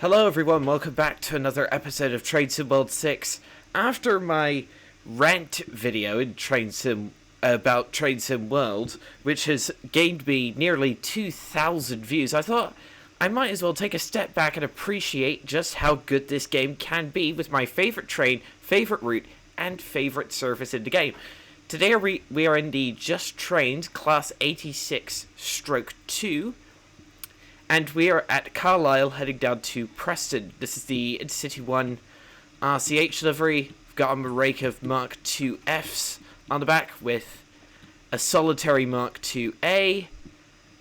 Hello everyone, welcome back to another episode of TSW6. After my rant video in about Train Sim World, which has gained me nearly 2,000 views, I thought I might as well take a step back and appreciate just how good this game can be with my favourite train, favourite route, and favourite service in the game. Today we are in the Just Trains Class 86/2, and we are at Carlisle heading down to Preston. This is the Intercity 1 RCH livery. We've got a rake of Mark II Fs on the back with a solitary Mark II A.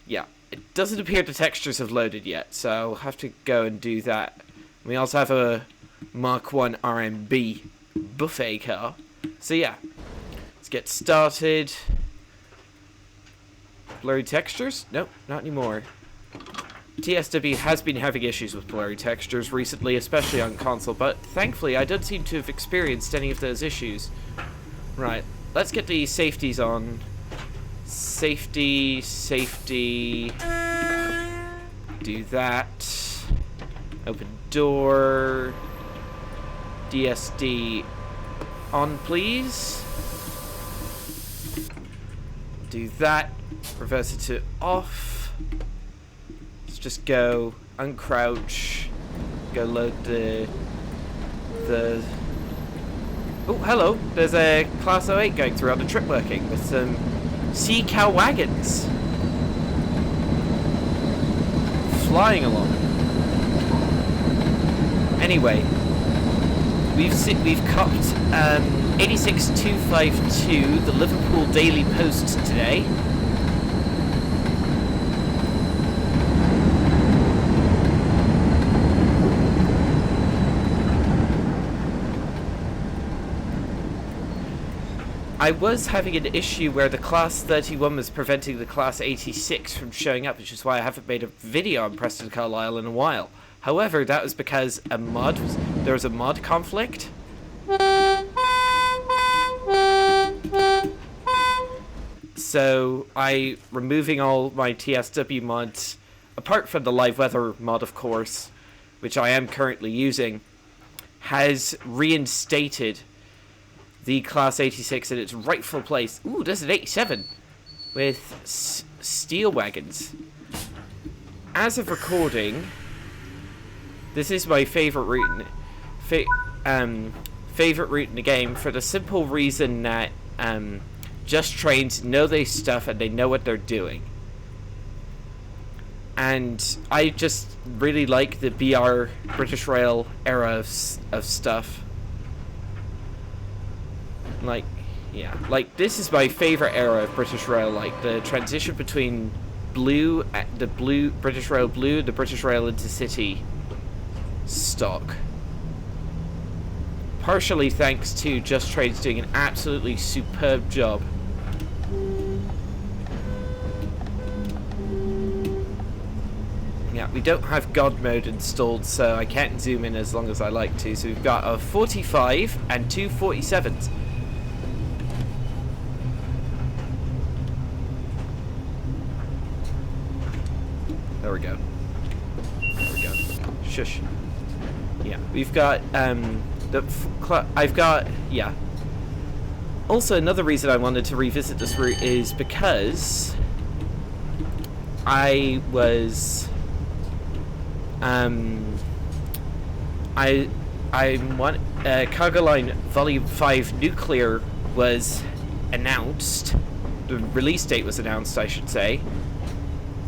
Yeah, it doesn't appear the textures have loaded yet, so I'll have to go and do that. We also have a Mark I RMB buffet car. So yeah, let's get started. Blurry textures? Nope, not anymore. TSW has been having issues with blurry textures recently, especially on console, but thankfully I don't seem to have experienced any of those issues. Right, let's get the safeties on. Safety. Do that. Open door. DSD on, please. Do that. Reverse it to off. Just go uncrouch, go load the oh, hello, there's a Class 08 going through on the trip working with some sea cow wagons flying along. Anyway, we've copped 86252, the Liverpool Daily Post today. I was having an issue where the Class 31 was preventing the Class 86 from showing up, which is why I haven't made a video on Preston Carlisle in a while. However, that was because there was a mod conflict. So removing all my TSW mods, apart from the live weather mod of course, which I am currently using, has reinstated the Class 86 in its rightful place. Ooh, there's an 87 with steel wagons. As of recording, this is my favorite route in the game, for the simple reason that Just Trains know their stuff and they know what they're doing. And I just really like the BR British Rail era of stuff. This is my favorite era of British Rail, like the transition between British Rail Blue and the British Rail Intercity stock. Partially thanks to Just Trains doing an absolutely superb job. Yeah, we don't have God mode installed, so I can't zoom in as long as I like to. So we've got a 45 and two 47s. There we go. Shush. Yeah, we've got yeah. Also, another reason I wanted to revisit this route is because I was Cargo Line Volume 5 Nuclear was announced. The release date was announced, I should say.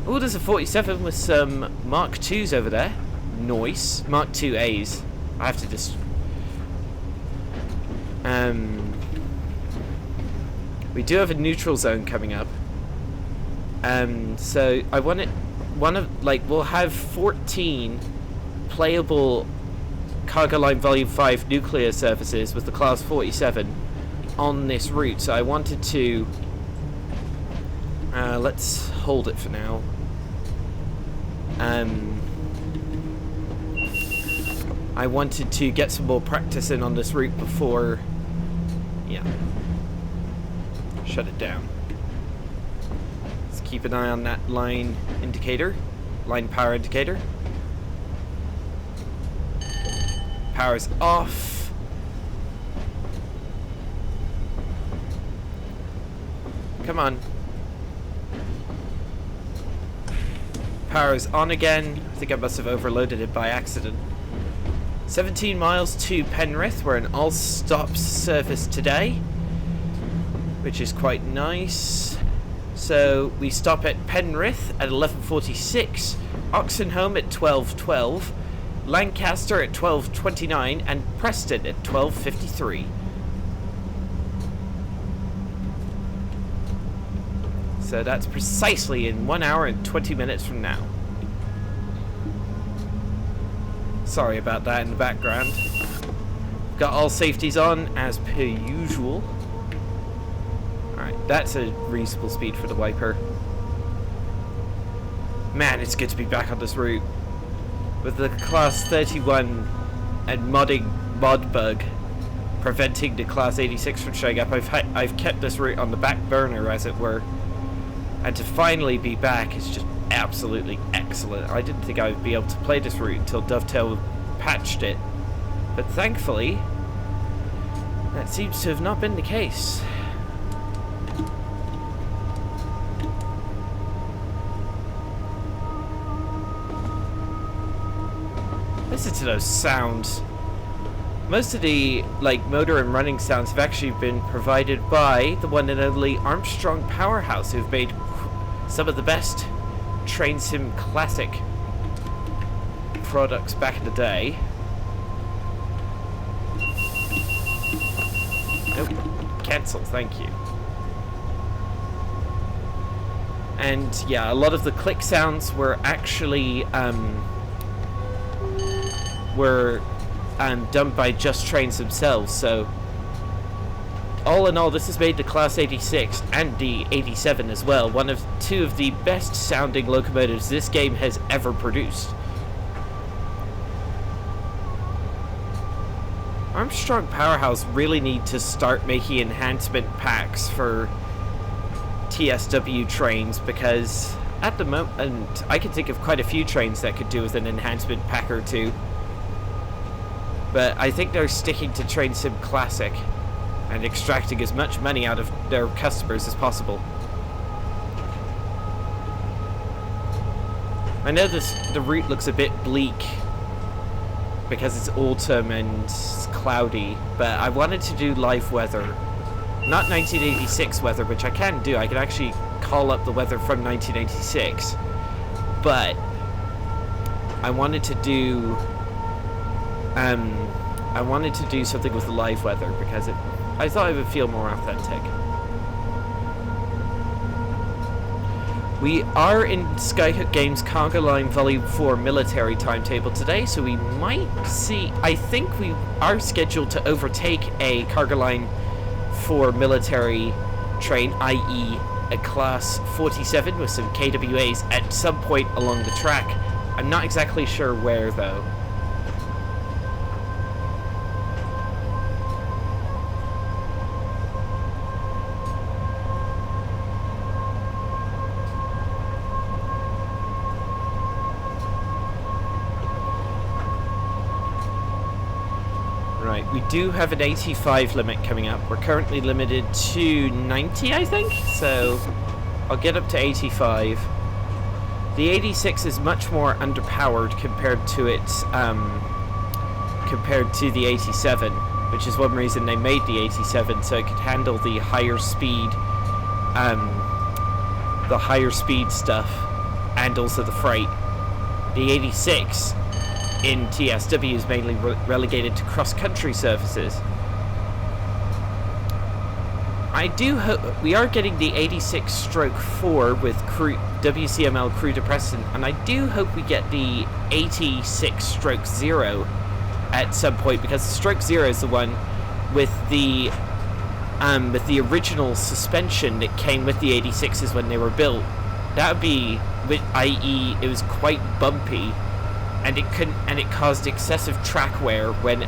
Oh, there's a 47 with some Mark IIs over there. Nice. Mark II A's. I have to just... we do have a neutral zone coming up. So I we'll have 14 playable Cargo Line Volume 5 nuclear services with the Class 47 on this route. So I wanted to... let's hold it for now. I wanted to get some more practice in on this route before... Yeah. Shut it down. Let's keep an eye on that line power indicator. Power's off. Come on. Power's on again. I think I must have overloaded it by accident. 17 miles to Penrith. We're an all-stops service today, which is quite nice. So we stop at Penrith at 11:46, Oxenholme at 12:12, Lancaster at 12:29, and Preston at 12:53. So that's precisely in 1 hour and 20 minutes from now. Sorry about that in the background. Got all safeties on as per usual. Alright, that's a reasonable speed for the wiper. Man, it's good to be back on this route. With the class 31 and mod bug preventing the class 86 from showing up, I've kept this route on the back burner, as it were. And to finally be back is just absolutely excellent. I didn't think I would be able to play this route until Dovetail patched it. But thankfully, that seems to have not been the case. Listen to those sounds. Most of the motor and running sounds have actually been provided by the one and only Armstrong Powerhouse, who've made some of the best train sim classic products back in the day. Nope. Cancel, thank you. And yeah, a lot of the click sounds were actually done by Just Trains themselves. So all in all, this has made the Class 86 and the 87 as well two of the best sounding locomotives this game has ever produced. Armstrong Powerhouse really need to start making enhancement packs for TSW trains, because at the moment I can think of quite a few trains that could do with an enhancement pack or two. But I think they're sticking to Train Sim Classic and extracting as much money out of their customers as possible. I know the route looks a bit bleak because it's autumn and it's cloudy, but I wanted to do live weather. Not 1986 weather, which I can do. I can actually call up the weather from 1986. But I wanted to do something with the live weather because I thought it would feel more authentic. We are in Skyhook Games Conga Line Volume 4 military timetable today, so we might see... I think we are scheduled to overtake a Cargo Line 4 military train, i.e. a Class 47 with some KWAs at some point along the track. I'm not exactly sure where, though. Right, we do have an 85 limit coming up. We're currently limited to 90, I think, so I'll get up to 85. The 86 is much more underpowered compared to the 87, which is one reason they made the 87, so it could handle the higher speed stuff and also the freight. The 86 in TSW is mainly relegated to cross-country services. I do hope we are getting the 86/4 with WCML crew to Preston, and I do hope we get the 86/0 at some point, because stroke 0 is the one with the original suspension that came with the 86s when they were built. That would be, i.e., it was quite bumpy. And it caused excessive track wear when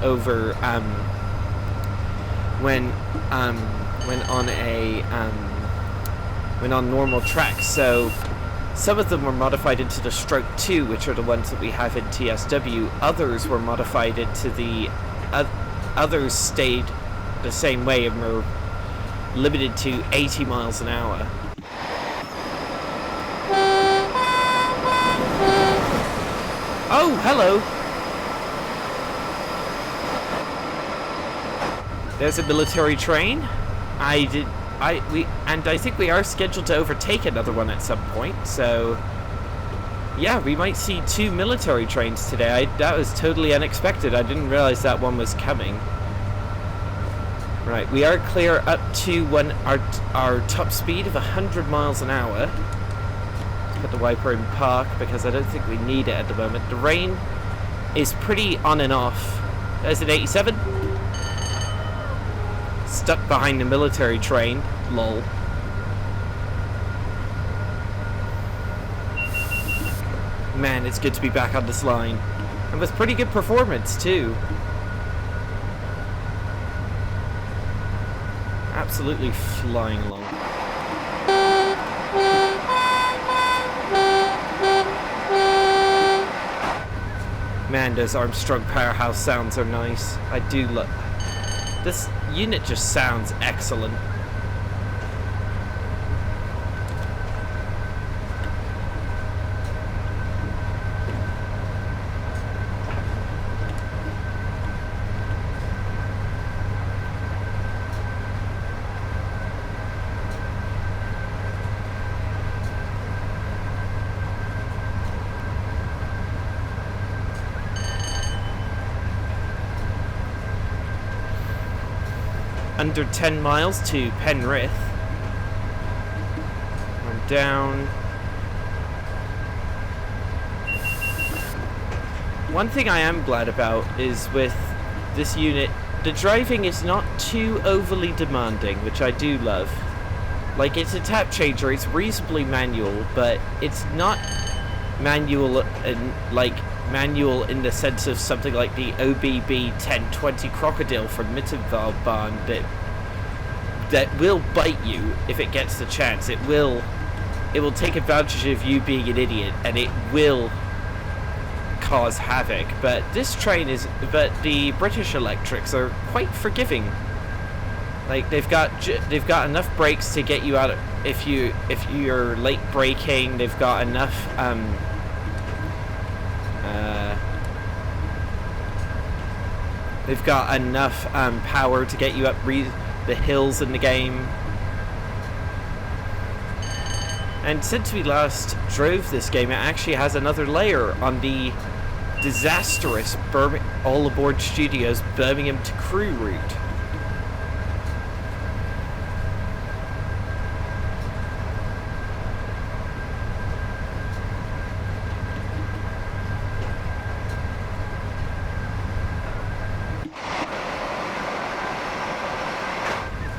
on normal tracks. So Some of them were modified into the Stroke 2, which are the ones that we have in TSW. Others were modified into the... others stayed the same way and were limited to 80 miles an hour. Oh, hello! There's a military train. I think we are scheduled to overtake another one at some point, so yeah, we might see 2 military trains today. That was totally unexpected. I didn't realize that one was coming. Right, we are clear up to our top speed of 100 miles an hour. Let's put the wiper in park because I don't think we need it at the moment. The rain is pretty on and off. There's an 87. Stuck behind the military train. Lol. Man, it's good to be back on this line. And with pretty good performance, too. Absolutely flying along. Man, those Armstrong Powerhouse sounds are nice. I do love... This unit just sounds excellent. Under 10 miles to Penrith. I'm down. One thing I am glad about is with this unit, the driving is not too overly demanding, which I do love. Like, it's a tap changer, it's reasonably manual, but it's not manual in the sense of something like the OBB 1020 Crocodile from Mittenwaldbahn that will bite you if it gets the chance. It will take advantage of you being an idiot, and it will cause havoc. But the British electrics are quite forgiving. Like, they've got enough brakes to get you out of, if you're late braking. They've got enough power to get you up the hills in the game. And since we last drove this game, it actually has another layer on the disastrous All Aboard Studios Birmingham to Crewe route.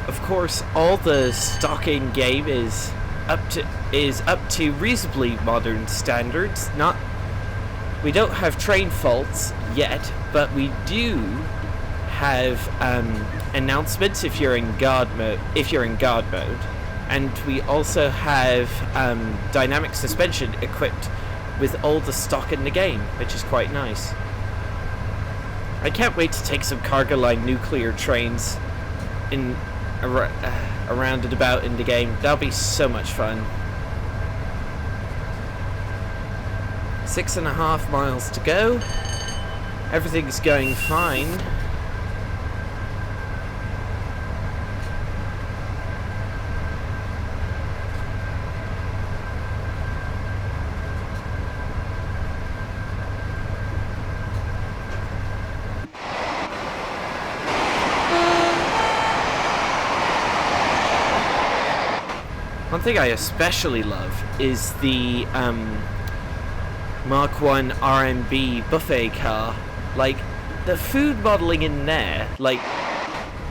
Of course, all the stock in game is up to reasonably modern standards. We don't have train faults yet, but we do have announcements if you're in guard mode. And we also have dynamic suspension equipped with all the stock in the game, which is quite nice. I can't wait to take some cargo line nuclear trains around and about in the game. That'll be so much fun. 6.5 miles to go. Everything's going fine. One thing I especially love is the Mark 1 RMB buffet car. Like, the food modeling in there, like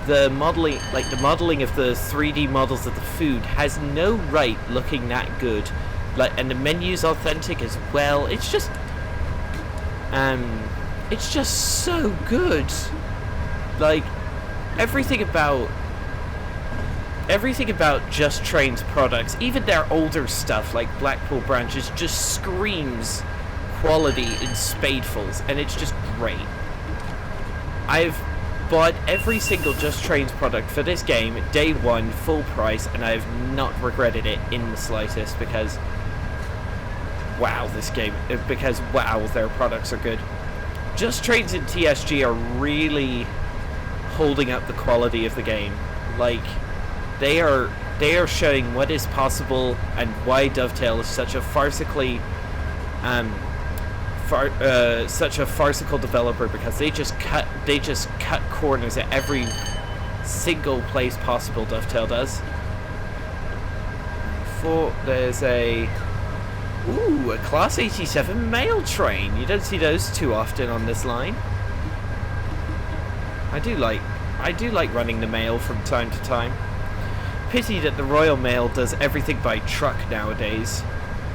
the modeling of the 3D models of the food has no right looking that good. Like, and the menu's authentic as well. It's just so good. Like, everything about everything about Just Train's products, even their older stuff like Blackpool branches, just screams quality in spadefuls, and it's just great. I've bought every single Just Train's product for this game, day one, full price, and I've not regretted it in the slightest, because wow, wow, their products are good. Just Train's and TSG are really holding up the quality of the game. Like, they are showing what is possible and why Dovetail is such a farcical developer, because they just cut corners at every single place possible. Dovetail does. There's a Class 87 mail train. You don't see those too often on this line. I do like running the mail from time to time. Pity that the Royal Mail does everything by truck nowadays.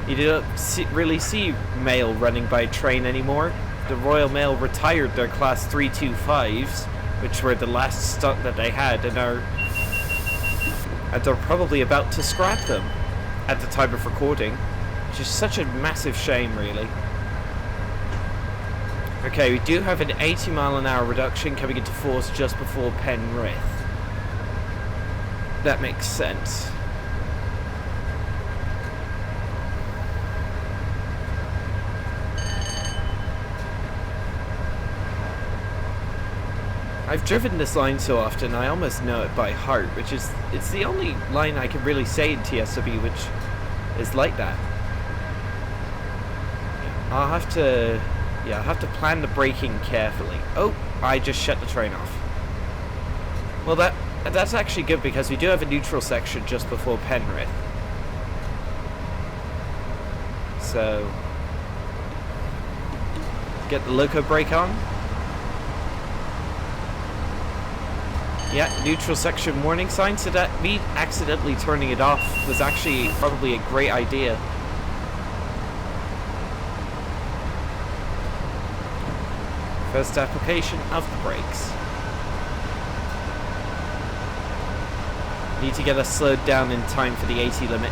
You don't really see mail running by train anymore. The Royal Mail retired their Class 325s, which were the last stock that they had, and they're probably about to scrap them at the time of recording, which is such a massive shame, really. Okay, we do have an 80-mile-an-hour reduction coming into force just before Penrith. That makes sense. I've driven this line so often, I almost know it by heart, it's the only line I can really say in TSW which is like that. I'll have to plan the braking carefully. Oh, I just shut the train off. Well, that's actually good, because we do have a neutral section just before Penrith. So, get the loco brake on. Yeah, neutral section warning sign, so that me accidentally turning it off was actually probably a great idea. First application of the brakes. Need to get us slowed down in time for the 80 limit.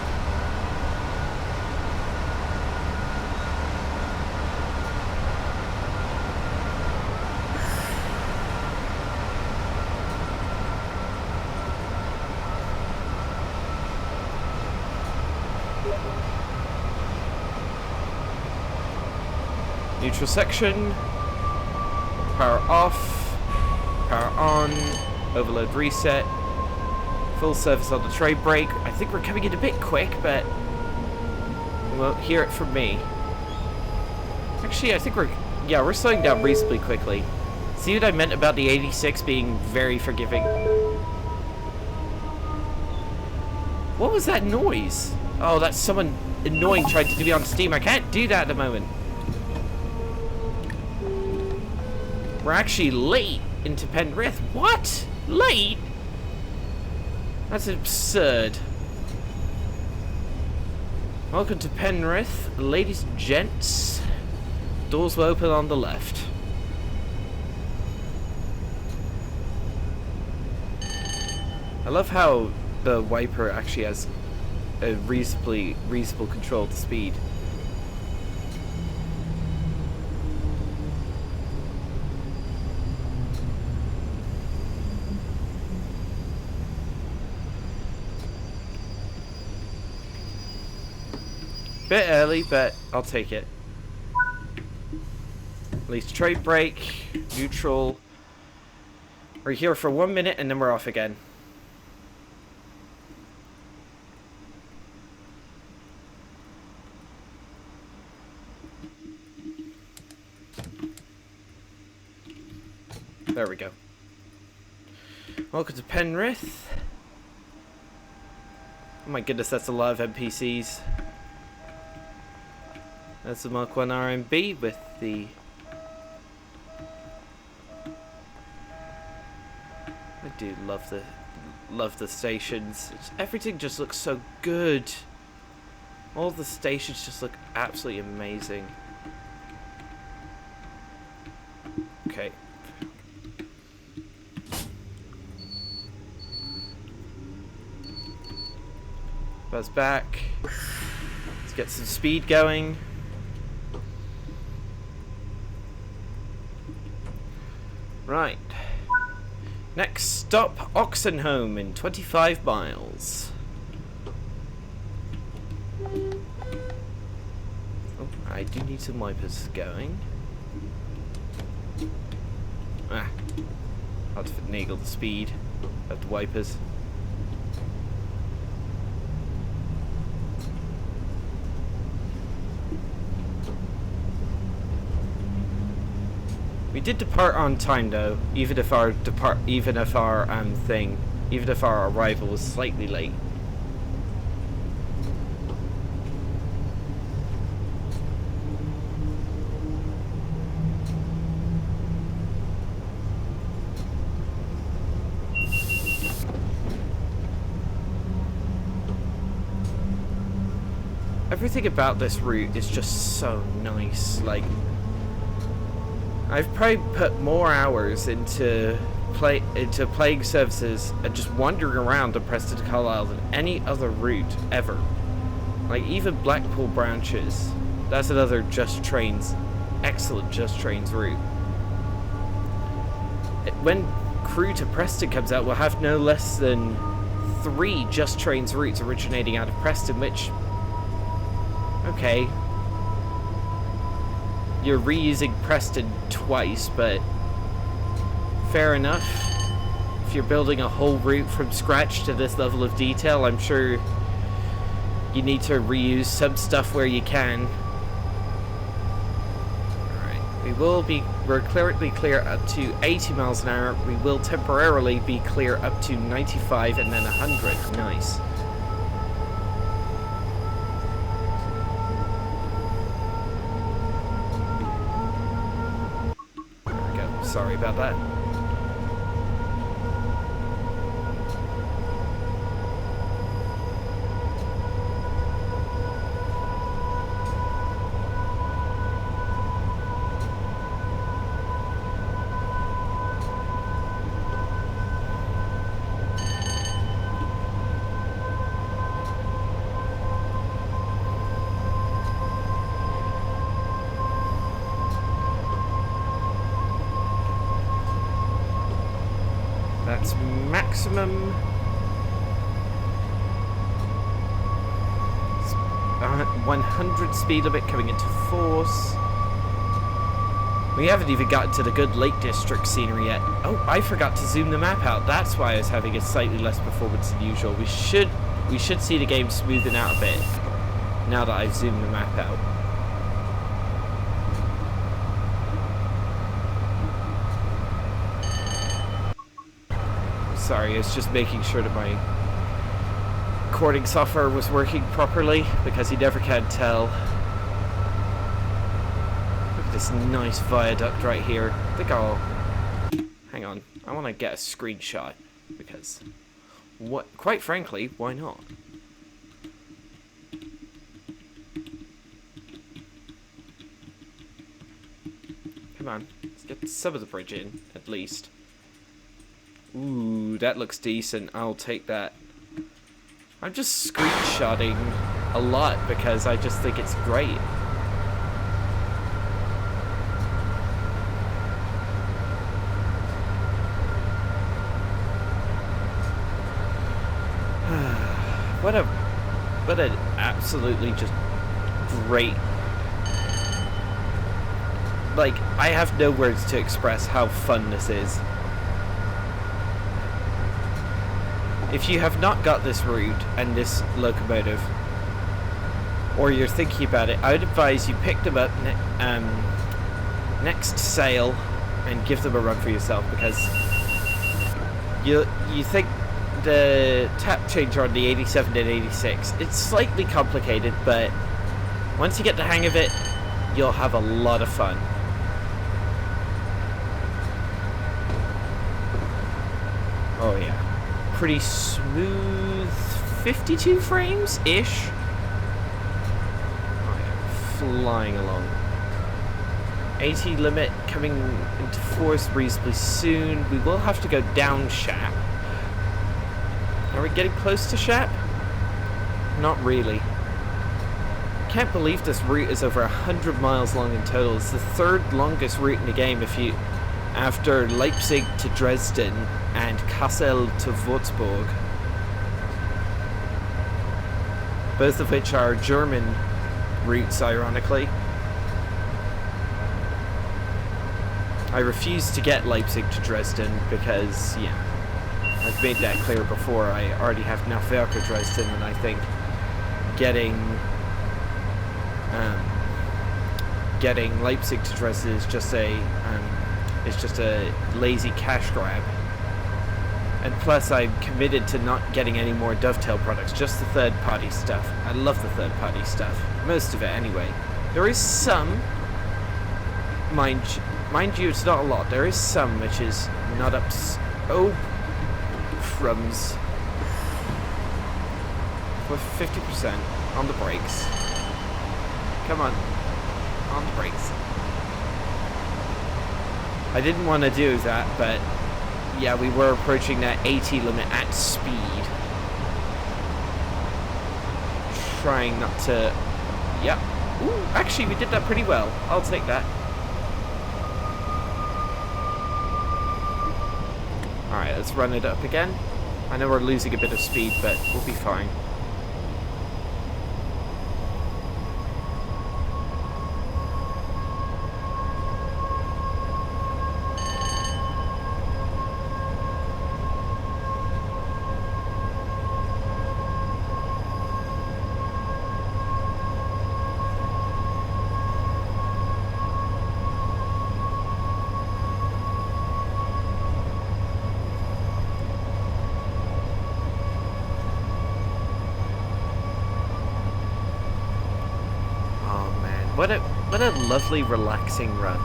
Neutral section. Power off. Power on. Overload reset. Full service on the trade brake. I think we're coming in a bit quick, but you won't hear it from me. Actually, I think we're slowing down reasonably quickly. See what I meant about the 86 being very forgiving? What was that noise? Oh, that's someone annoying trying to do me on Steam. I can't do that at the moment. We're actually late into Penrith. What? Late? That's absurd. Welcome to Penrith, ladies and gents. Doors will open on the left. I love how the wiper actually has a reasonable control of the speed. Bit early, but I'll take it. At least trade brake, neutral. We're here for 1 minute and then we're off again. There we go. Welcome to Penrith. Oh my goodness, that's a lot of NPCs. That's the Mark 1 RMB with the... I do love the stations. Everything just looks so good. All the stations just look absolutely amazing. Okay. Buzz back. Let's get some speed going. Right. Next stop, Oxenholme in 25 miles. Oh, I do need some wipers going. Hard to finagle the speed of the wipers. We did depart on time though, even if our arrival was slightly late. Everything about this route is just so nice. Like, I've probably put more hours into playing services and just wandering around the Preston to Carlisle than any other route ever. Like, even Blackpool branches. That's another Just Trains, excellent Just Trains route. When Crew to Preston comes out, we'll have no less than 3 Just Trains routes originating out of Preston, which, okay, you're reusing Preston twice, but fair enough. If you're building a whole route from scratch to this level of detail, I'm sure you need to reuse some stuff where you can. Alright, we're currently clear up to 80 miles an hour. We will temporarily be clear up to 95 and then 100. Nice. Sorry about that. That's maximum 100 speed limit coming into force. We haven't even gotten to the good Lake District scenery yet. Oh, I forgot to zoom the map out. That's why I was having a slightly less performance than usual. We should see the game smoothing out a bit now that I've zoomed the map out. Sorry, I was just making sure that my recording software was working properly, because you never can tell. Look at this nice viaduct right here. I think I'll... Hang on, I want to get a screenshot, because... Quite frankly, why not? Come on, let's get some of the bridge in, at least. Ooh, that looks decent. I'll take that. I'm just screenshotting a lot because I just think it's great. What an absolutely just great... Like, I have no words to express how fun this is. If you have not got this route and this locomotive, or you're thinking about it, I would advise you pick them up next sale and give them a run for yourself, because you think the tap changer on the 87 and 86, it's slightly complicated, but once you get the hang of it, you'll have a lot of fun. Oh yeah. Pretty smooth 52 frames-ish. Oh, yeah. Flying along. 80 limit coming into force reasonably soon. We will have to go down Shap. Are we getting close to Shap? not really. Can't believe this route is over 100 miles long in total. It's the third longest route in the game after Leipzig to Dresden and Kassel to Würzburg. Both of which are German routes, ironically. I refuse to get Leipzig to Dresden because, yeah, I've made that clear before. I already have Nahverke Dresden, and I think getting Leipzig to Dresden is just a lazy cash grab. And plus, I'm committed to not getting any more Dovetail products, just the third-party stuff. I love the third-party stuff. Most of it, anyway. There is some, mind you, it's not a lot. There is some which is not up... Oh, crumbs. With 50% on the brakes. Come on. On the brakes. I didn't want to do that, but... yeah, we were approaching that 80 limit at speed. Trying not to... yep. Ooh, actually, we did that pretty well. I'll take that. Alright, let's run it up again. I know we're losing a bit of speed, but we'll be fine. What a lovely, relaxing run.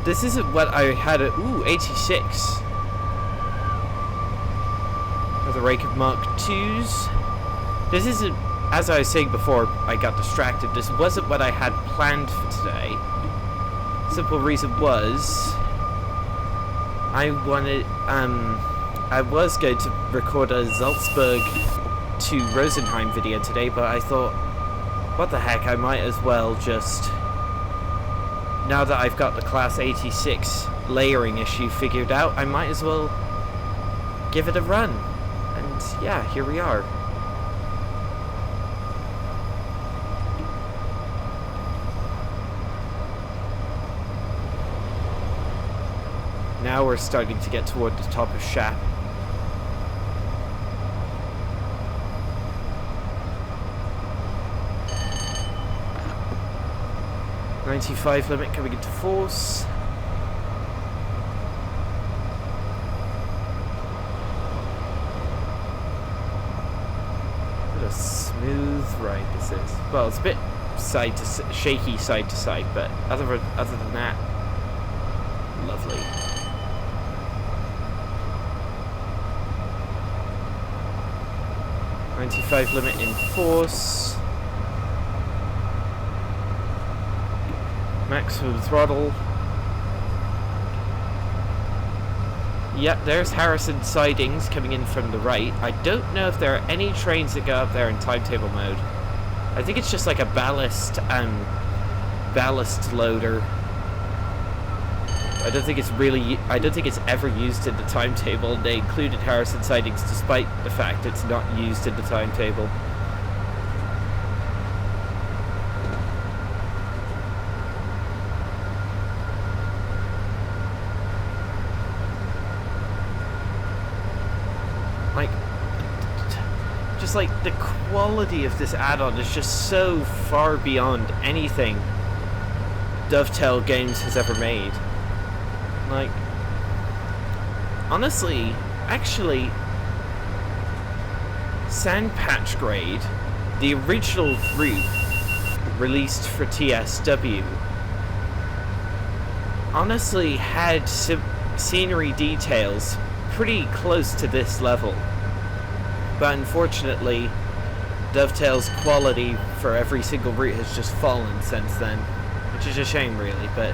This isn't what I had at... ooh, 86. With a rake of Mark IIs. This isn't... as I was saying before, I got distracted. This wasn't what I had planned for today. Simple reason was... I wanted... I was going to record a Salzburg to Rosenheim video today, but I thought... what the heck, I might as well just... now that I've got the Class 86 layering issue figured out, I might as well give it a run. And yeah, here we are. Now we're starting to get toward the top of Shap. .95 limit coming into force. What a smooth ride this is. Well, it's a bit shaky side to side, but other than that, lovely. .95 limit in force. Maximum throttle. Yep, there's Harrison sidings coming in from the right. I don't know if there are any trains that go up there in timetable mode. I think it's just like a ballast loader. I don't think it's ever used in the timetable. They included Harrison sidings despite the fact it's not used in the timetable. Like, the quality of this add-on is just so far beyond anything Dovetail Games has ever made. Like, honestly, actually, Sandpatch Grade, the original route released for TSW, honestly had scenery details pretty close to this level. But unfortunately, Dovetail's quality for every single route has just fallen since then, which is a shame, really. But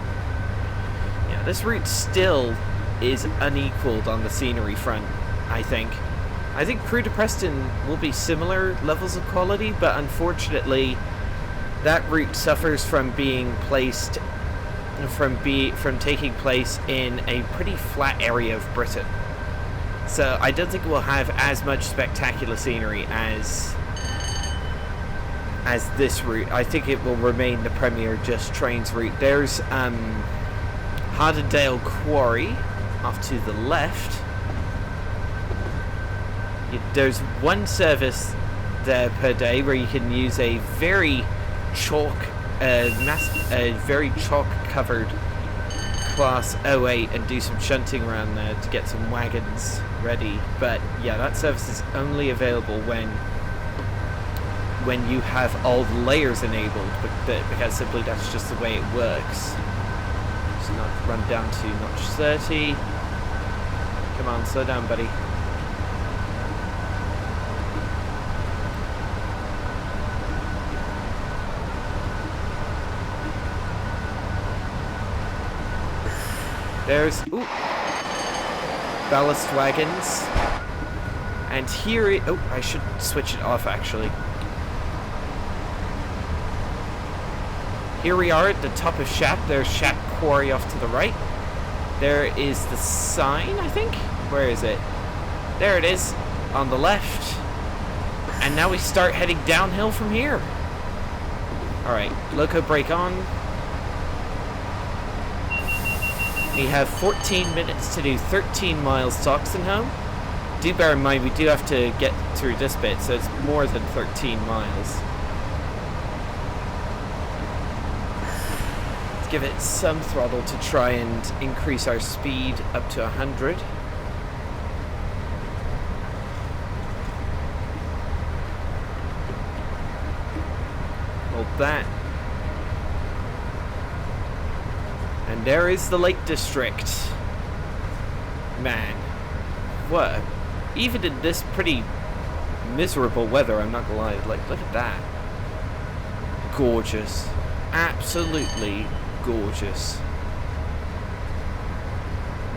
yeah, this route still is unequaled on the scenery front, I think. I think Crewe to Preston will be similar levels of quality, but unfortunately that route suffers from being placed from taking place in a pretty flat area of Britain. So I don't think we'll have as much spectacular scenery as this route. I think it will remain the premier just trains route. There's Hardendale Quarry off to the left. There's one service there per day where you can use a very chalk covered class 08 and do some shunting around there to get some wagons ready. But yeah, that service is only available when you have all the layers enabled, because simply that's just the way it works. Just not run down to notch 30. Come on, slow down, buddy. There's ballast wagons, and here I should switch it off actually. Here we are at the top of Shap. There's Shap Quarry off to the right. There is the sign, I think. Where is it? There it is, on the left. And now we start heading downhill from here. Alright, loco brake on. We have 14 minutes to do 13 miles to Oxenholme. Do bear in mind we do have to get through this bit, so it's more than 13 miles. Let's give it some throttle to try and increase our speed up to 100. Hold that. And there is the Lake District. Man, what? Even in this pretty miserable weather, I'm not gonna lie, like, look at that. Gorgeous. Absolutely gorgeous.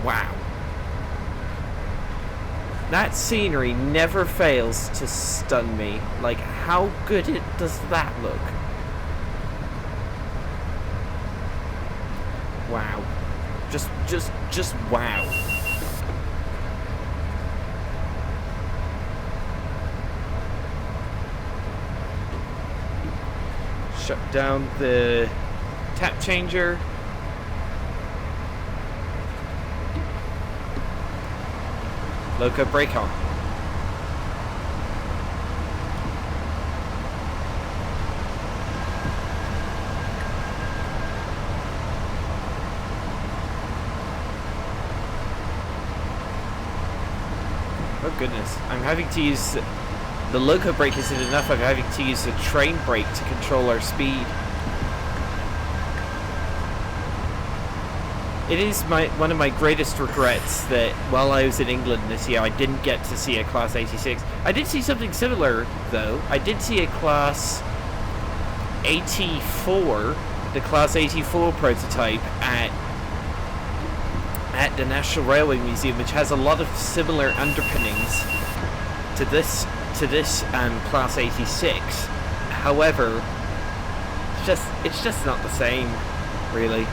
Wow. That scenery never fails to stun me. Like, how good does that look? Wow. Just wow. Shut down the tap changer. Loco brake on. Oh goodness, I'm having to use the loco brake isn't enough. I'm having to use the train brake to control our speed. It is one of my greatest regrets that while I was in England this year, I didn't get to see a Class 86. I did see something similar, though. I did see a Class 84, the Class 84 prototype at the National Railway Museum, which has a lot of similar underpinnings to this Class 86. However, it's just not the same, really.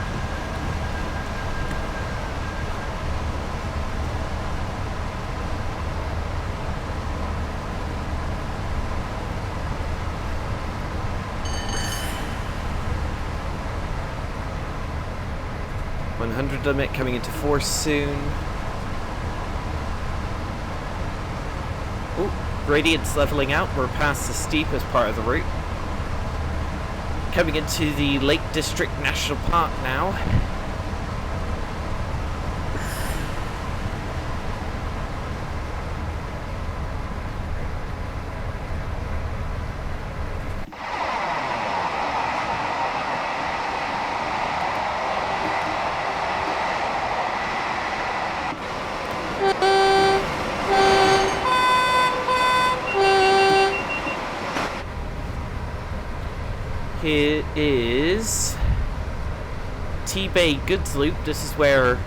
Limit coming into force soon. Ooh, gradient's leveling out. We're past the steepest part of the route. Coming into the Lake District National Park now. It is T-Bay Goods Loop. This is where,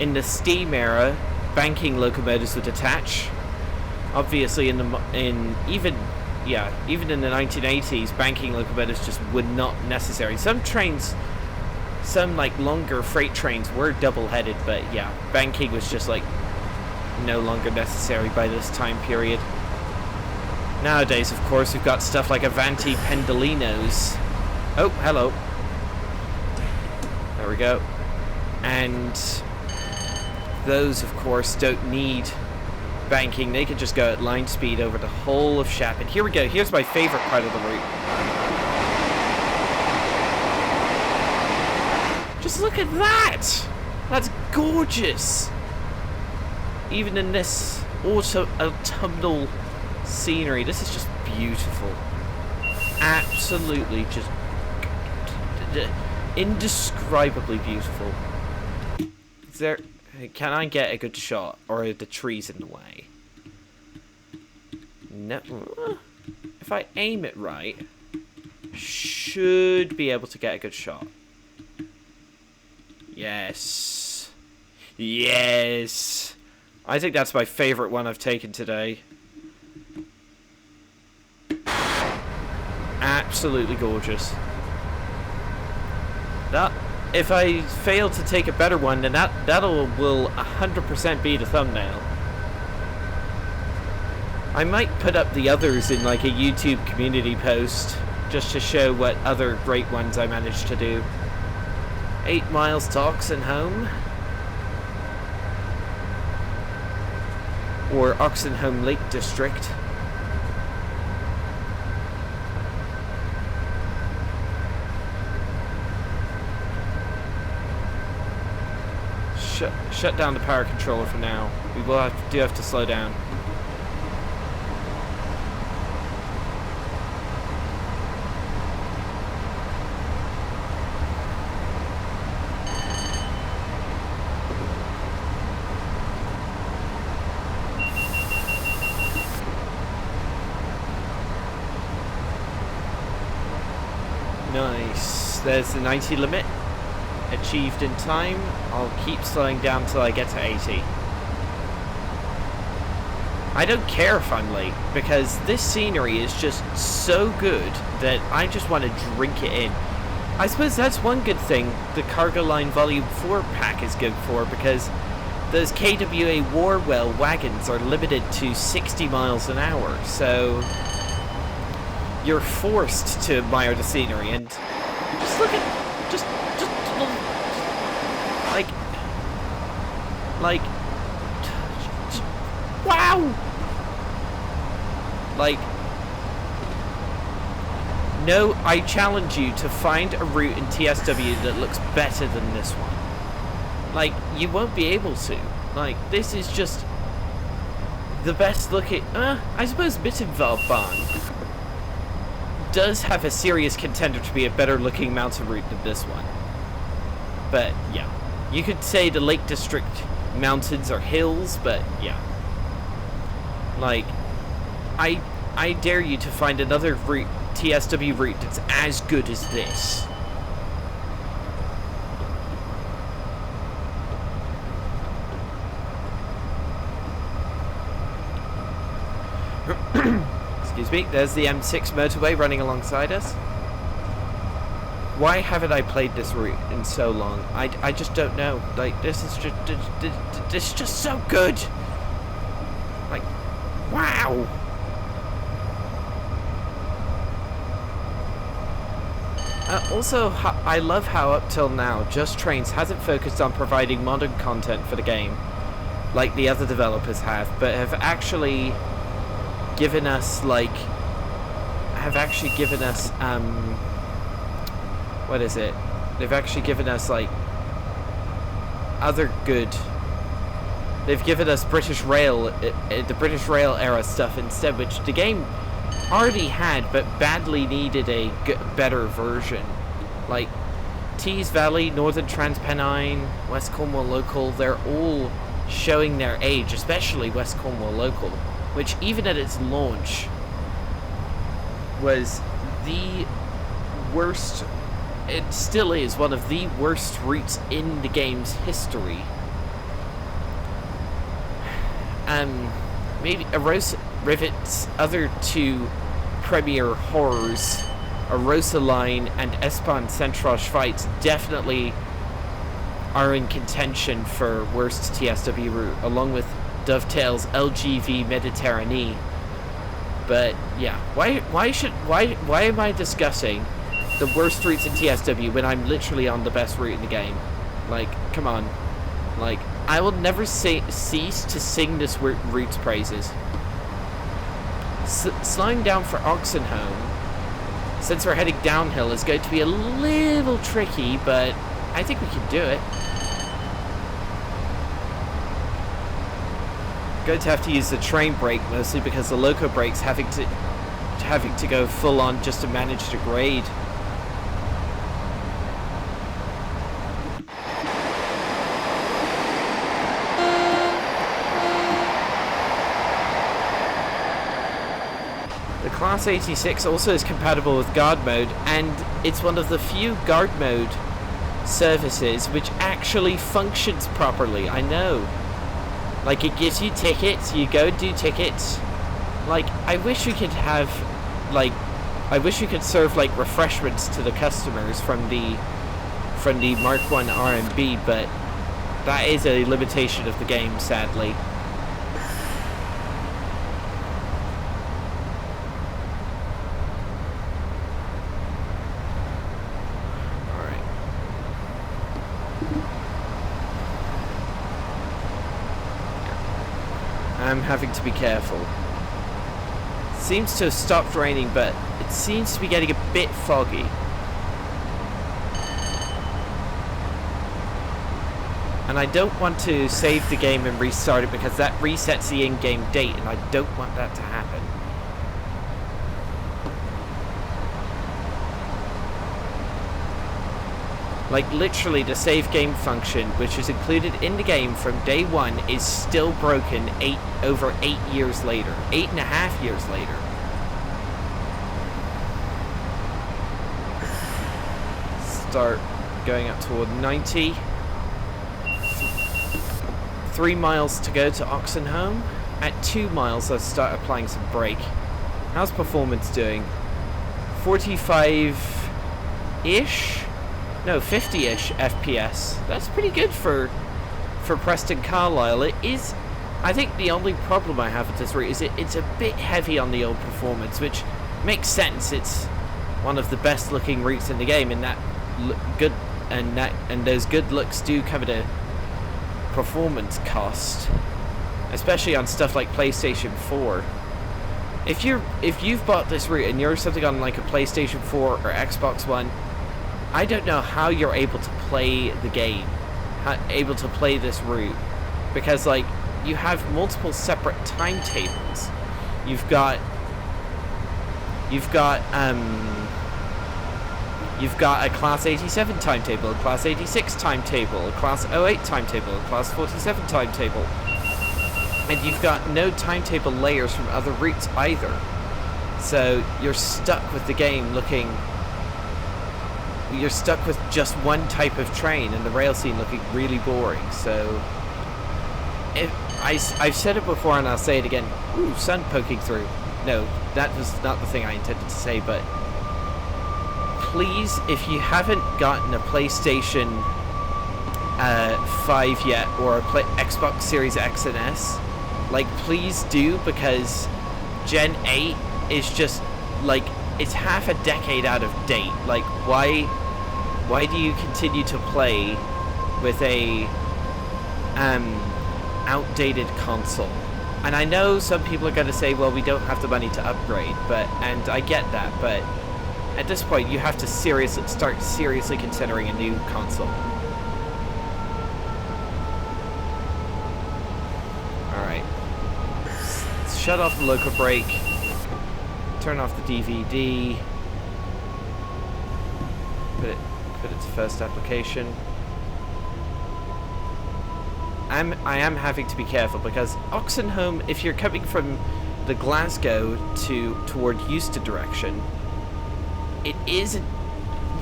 in the steam era, banking locomotives would attach. Obviously, even in the 1980s, banking locomotives just were not necessary. Some trains, some like longer freight trains were double-headed, but yeah, banking was just like no longer necessary by this time period. Nowadays, of course, we've got stuff like Avanti Pendolinos. Oh, hello. There we go. And those, of course, don't need banking. They can just go at line speed over the whole of Shap. And here we go. Here's my favorite part of the route. Just look at that! That's gorgeous! Even in this autumnal scenery, this is just beautiful. Absolutely just indescribably beautiful. Is there... Can I get a good shot, or are the trees in the way? No. If I aim it right, should be able to get a good shot. Yes. Yes. I think that's my favorite one I've taken today. Absolutely gorgeous. That, if I fail to take a better one, then that will 100% be the thumbnail. I might put up the others in like a YouTube community post, just to show what other great ones I managed to do. 8 miles to Oxenholme. Or Oxenholme Lake District. Shut down the power controller for now. We will do have to slow down. Nice. There's the 90 limit. Achieved in time. I'll keep slowing down till I get to 80. I don't care if I'm late, because this scenery is just so good that I just want to drink it in. I suppose that's one good thing the Cargo Line Volume 4 pack is good for, because those KWA Warwell wagons are limited to 60 miles an hour, so you're forced to admire the scenery. And just look at wow! Like, no, I challenge you to find a route in TSW that looks better than this one. Like, you won't be able to. Like, this is just the best looking... I suppose Mittenwaldbahn does have a serious contender to be a better looking mountain route than this one. But, yeah. You could say the Lake District mountains are hills, but, yeah. Like, I dare you to find another route, TSW route that's as good as this. Excuse me, there's the M6 motorway running alongside us. Why haven't I played this route in so long? I just don't know. Like, this is just so good. Like, wow. Also, I love how up till now, Just Trains hasn't focused on providing modern content for the game, like the other developers have, but have actually given us, like, what is it? They've actually given us, like, other good... They've given us British Rail, the British Rail era stuff instead, which the game already had, but badly needed a better version. Like, Tees Valley, Northern Transpennine, West Cornwall Local, they're all showing their age, especially West Cornwall Local, which even at its launch was the worst... It still is one of the worst routes in the game's history. maybe Rivet's other two premier horrors, Arosa Line and Espan Centroche fights, definitely are in contention for worst TSW route, along with Dovetail's LGV Mediterranee. But yeah, why am I discussing the worst routes in TSW when I'm literally on the best route in the game? Like, come on. Like, I will never cease to sing this route's praises. Slowing down for Oxenholme, since we're heading downhill, is going to be a little tricky, but I think we can do it. Going to have to use the train brake mostly because the loco brake's having to go full on just to manage the grade. The Class 86 also is compatible with guard mode, and it's one of the few guard mode services which actually functions properly. I know. Like, it gives you tickets, you go do tickets. Like, I wish we could have, like, I wish we could serve, like, refreshments to the customers from the Mark 1 RMB, but that is a limitation of the game, sadly. I'm having to be careful. Seems to have stopped raining, but it seems to be getting a bit foggy. And I don't want to save the game and restart it because that resets the in-game date, and I don't want that to happen. Like, literally, the save game function, which is included in the game from day one, is still broken over 8 years later. 8.5 years later. Start going up toward 90. 3 miles to go to Oxenholme. At 2 miles, I'll start applying some brake. How's performance doing? 45-ish? No, 50-ish FPS. That's pretty good for Preston Carlisle. It is, I think the only problem I have with this route is it's a bit heavy on the old performance, which makes sense. It's one of the best looking routes in the game, and those good looks do come at a performance cost, especially on stuff like PlayStation 4. If you've bought this route and you're something on like a PlayStation 4 or Xbox One, I don't know how you're able to play the game, able to play this route, because like you have multiple separate timetables. You've got a Class 87 timetable, a Class 86 timetable, a Class 08 timetable, a Class 47 timetable, and you've got no timetable layers from other routes either. So you're stuck with the game looking. You're stuck with just one type of train and the rail scene looking really boring. So I've said it before and I'll say it again. Ooh, sun poking through. No, that was not the thing I intended to say, but please, if you haven't gotten a PlayStation 5 yet, or a Xbox Series X and S, like, please do, because Gen 8 is just, like, it's half a decade out of date. Like, why do you continue to play with a outdated console? And I know some people are going to say, well, we don't have the money to upgrade, and I get that, but at this point you have to start seriously considering a new console. Alright. Shut off the local brake. Turn off the DVD. Put it to first application. I am having to be careful because Oxenholme, if you're coming from the Glasgow toward Euston direction, it is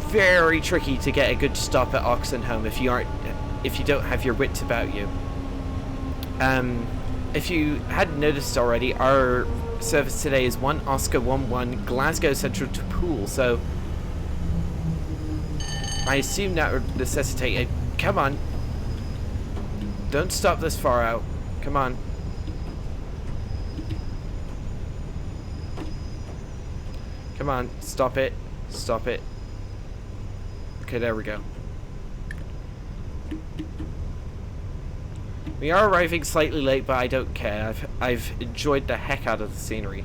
very tricky to get a good stop at Oxenholme if you don't have your wits about you. if you hadn't noticed already, our service today is 1 Oscar 11 Glasgow Central to Poole, so I assume that would necessitate a... Come on. Don't stop this far out. Come on. Come on, stop it. Stop it. Okay, there we go. We are arriving slightly late, but I don't care. I've enjoyed the heck out of the scenery.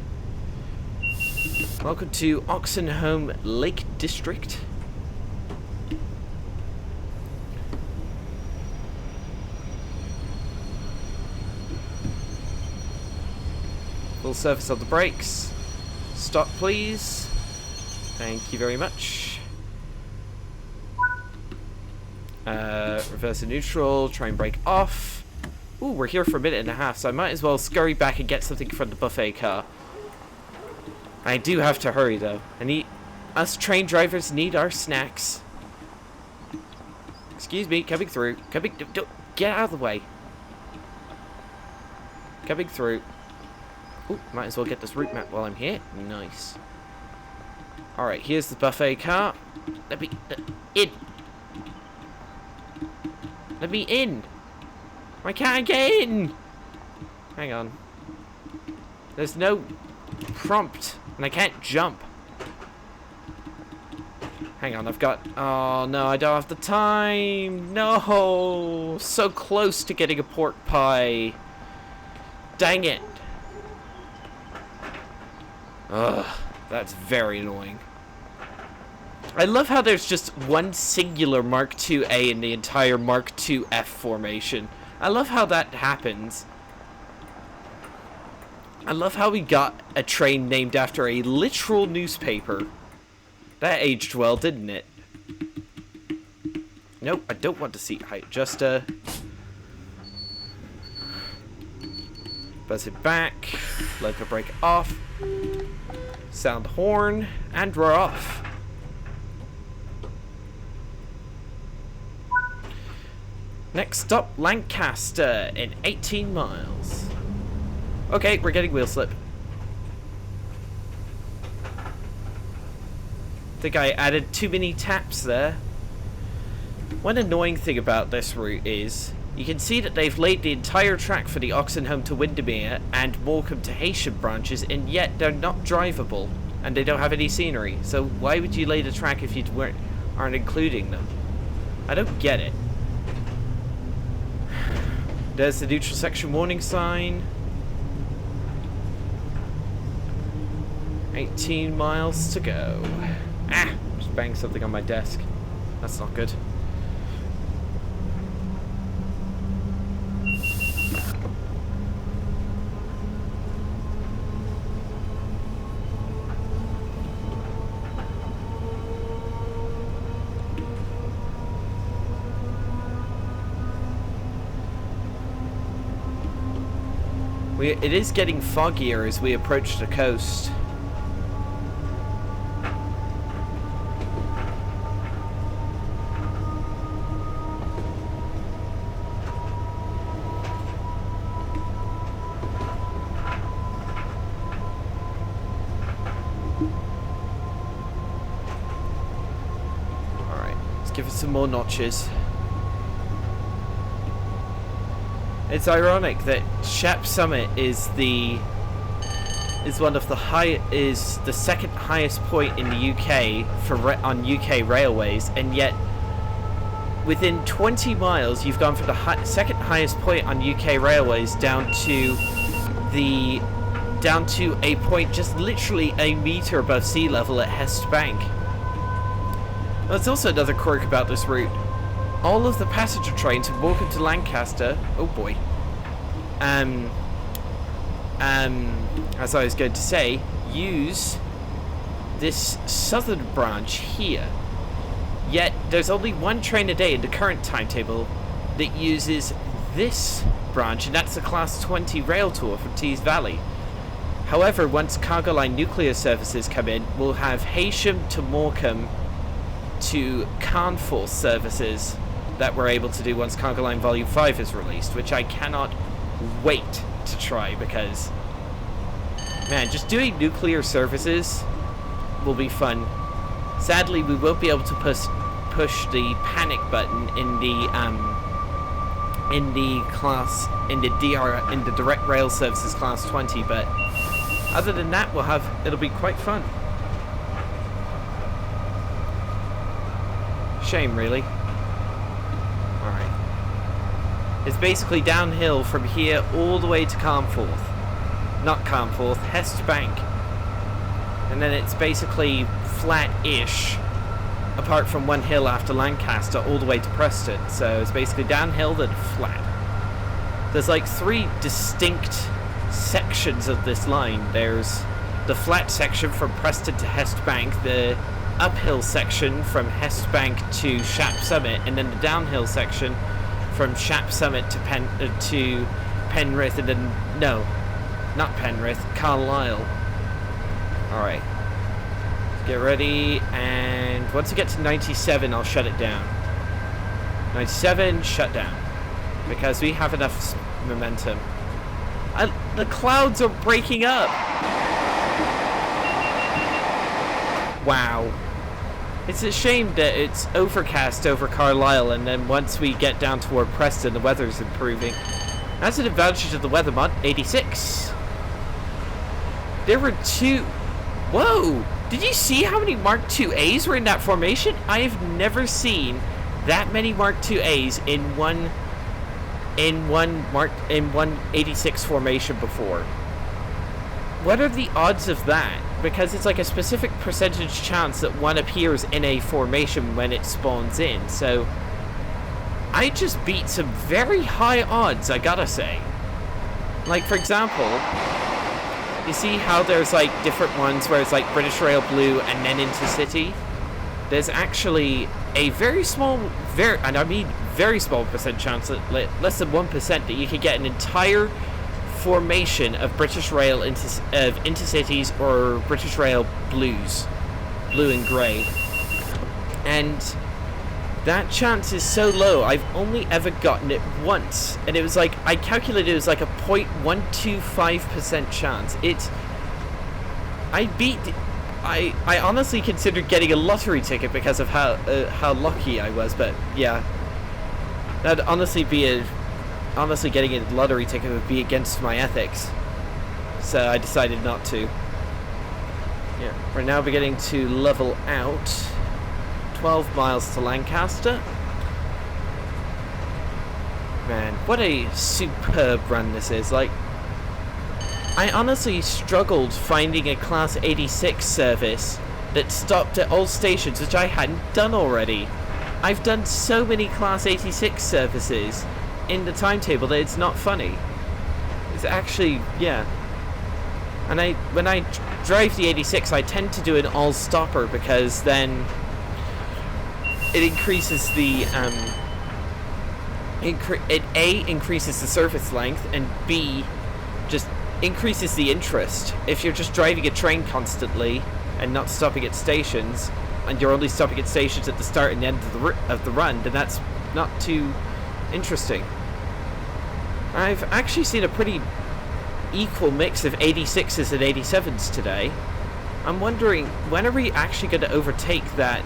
Welcome to Oxenholme Lake District. Full service on the brakes. Stop, please. Thank you very much. Reverse and neutral. Try and brake off. Ooh, we're here for a minute and a half, so I might as well scurry back and get something from the buffet car. I do have to hurry, though. Us train drivers need our snacks. Excuse me, coming through. Don't get out of the way. Coming through. Ooh, might as well get this route map while I'm here. Nice. Alright, here's the buffet car. Let me in. Let me in. Why can't I get in? Hang on. There's no prompt, and I can't jump. Hang on, I've got... Oh, no, I don't have the time. No. So close to getting a pork pie. Dang it. Ugh, that's very annoying. I love how there's just one singular Mark IIA in the entire Mark IIF formation. I love how that happens. I love how we got a train named after a literal newspaper. That aged well, didn't it? Nope, I don't want to seat height. Just buzz it back. Let the brake off. Sound the horn, and we're off. Next stop, Lancaster in 18 miles. Okay, we're getting wheel slip. Think I added too many taps there. One annoying thing about this route is you can see that they've laid the entire track for the Oxenholme to Windermere and Morecambe to Heysham branches, and yet they're not drivable and they don't have any scenery. So why would you lay the track if you aren't including them? I don't get it. There's the neutral section warning sign. 18 miles to go. Ah! Just banged something on my desk. That's not good. It is getting foggier as we approach the coast. Alright, let's give it some more notches. It's ironic that Shap Summit is the second highest point in the UK on UK railways, and yet within 20 miles you've gone from the second highest point on UK railways down to a point just literally a meter above sea level at Hest Bank. There's also another quirk about this route. All of the passenger trains from Morecambe to Lancaster, oh boy, as I was going to say, use this southern branch here. Yet there's only one train a day in the current timetable that uses this branch, and that's the Class 20 rail tour from Tees Valley. However, once Cargo Line nuclear services come in, we'll have Heysham to Morecambe to Carnforth services that we're able to do once Cargo Line Volume 5 is released, which I cannot wait to try, because, man, just doing nuclear services will be fun. Sadly, we won't be able to push the panic button in the direct rail services class 20, but other than that, it'll be quite fun. Shame, really. Alright. It's basically downhill from here all the way to Carnforth. Not Carnforth, Hest Bank. And then it's basically flat-ish, apart from one hill after Lancaster, all the way to Preston. So it's basically downhill, then flat. There's like 3 distinct sections of this line. There's the flat section from Preston to Hest Bank, the uphill section from Hest Bank to Shap Summit, and then the downhill section from Shap Summit to Penrith, and then, no, not Penrith, Carlisle. Alright. Get ready, and once I get to 97, I'll shut it down. 97, shut down. Because we have enough momentum. The clouds are breaking up! Wow. It's a shame that it's overcast over Carlisle, and then once we get down toward Preston, the weather's improving. That's an advantage of the weather mod, 86. There were 2... Whoa! Did you see how many Mark IIAs were in that formation? I have never seen that many Mark IIAs in one 86 formation before. What are the odds of that? Because it's like a specific percentage chance that one appears in a formation when it spawns in. So I just beat some very high odds, I gotta say. Like, for example, you see how there's like different ones where it's like British Rail Blue and then Intercity? There's actually a very small, and I mean very small percent chance, that less than 1%, that you could get an entire formation of British Rail of Intercities or British Rail Blues, blue and grey. And that chance is so low. I've only ever gotten it once, and it was like, I calculated it was like a 0.125% chance. I honestly considered getting a lottery ticket because of how lucky I was, but yeah, that'd honestly getting a lottery ticket would be against my ethics, so I decided not to. Yeah, we're now beginning to level out. 12 miles to Lancaster. Man, what a superb run this is. Like, I honestly struggled finding a Class 86 service that stopped at all stations, which I hadn't done already. I've done so many Class 86 services in the timetable that it's not funny. It's actually, yeah. And when I drive the 86, I tend to do an all-stopper, because then it increases the, A, increases the surface length, and B, just increases the interest. If you're just driving a train constantly and not stopping at stations, and you're only stopping at stations at the start and the end of the run, then that's not too interesting. I've actually seen a pretty equal mix of 86s and 87s today. I'm wondering, when are we actually going to overtake that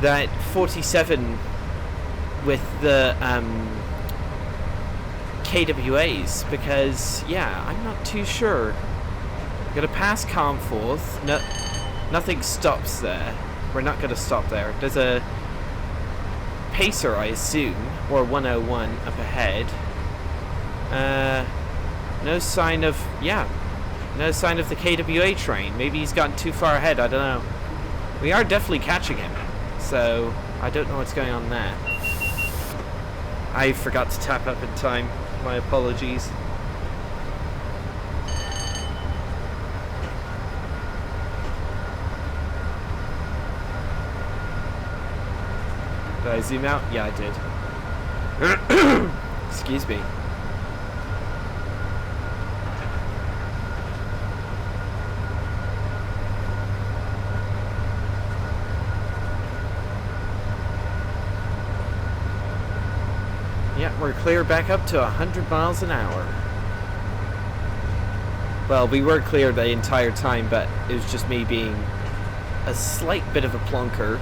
that 47 with the KWAs? Because, yeah, I'm not too sure. Gonna pass Carnforth. No, nothing stops there. We're not gonna stop there. There's a Pacer, I assume, or 101 up ahead. No sign of, no sign of the KWA train. Maybe he's gotten too far ahead, I don't know. We are definitely catching him, so I don't know what's going on there. I forgot to tap up in time. My apologies. Did I zoom out? Yeah, I did. Excuse me. Yeah, we're clear back up to 100 miles an hour. Well, we were clear the entire time, but it was just me being a slight bit of a plonker.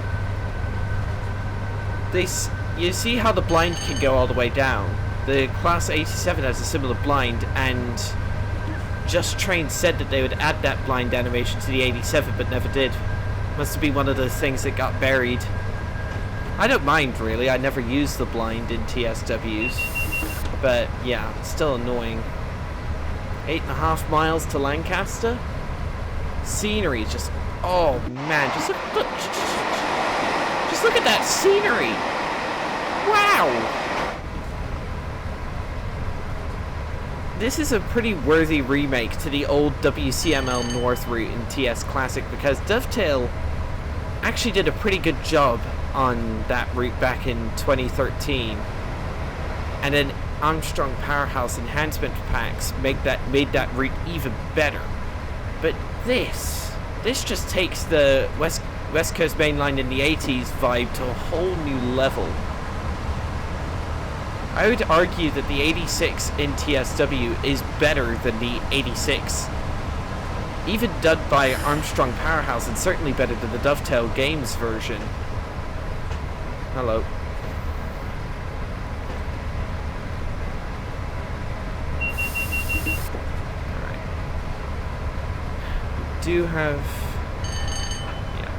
You see how the blind can go all the way down. The Class 87 has a similar blind, and Just Train said that they would add that blind animation to the 87, but never did. Must have been one of those things that got buried. I don't mind, really. I never used the blind in TSWs. But, yeah, it's still annoying. 8.5 miles to Lancaster? Scenery is just... Oh, man. Just look at that scenery! Wow! This is a pretty worthy remake to the old WCML North route in TS Classic, because Dovetail actually did a pretty good job on that route back in 2013. And then Armstrong Powerhouse enhancement packs made that route even better. But this just takes the West Coast Main Line in the 80s vibe to a whole new level. I would argue that the 86 in TSW is better than the 86, even done by Armstrong Powerhouse, and certainly better than the Dovetail Games version. Hello. Alright. We do have... yeah.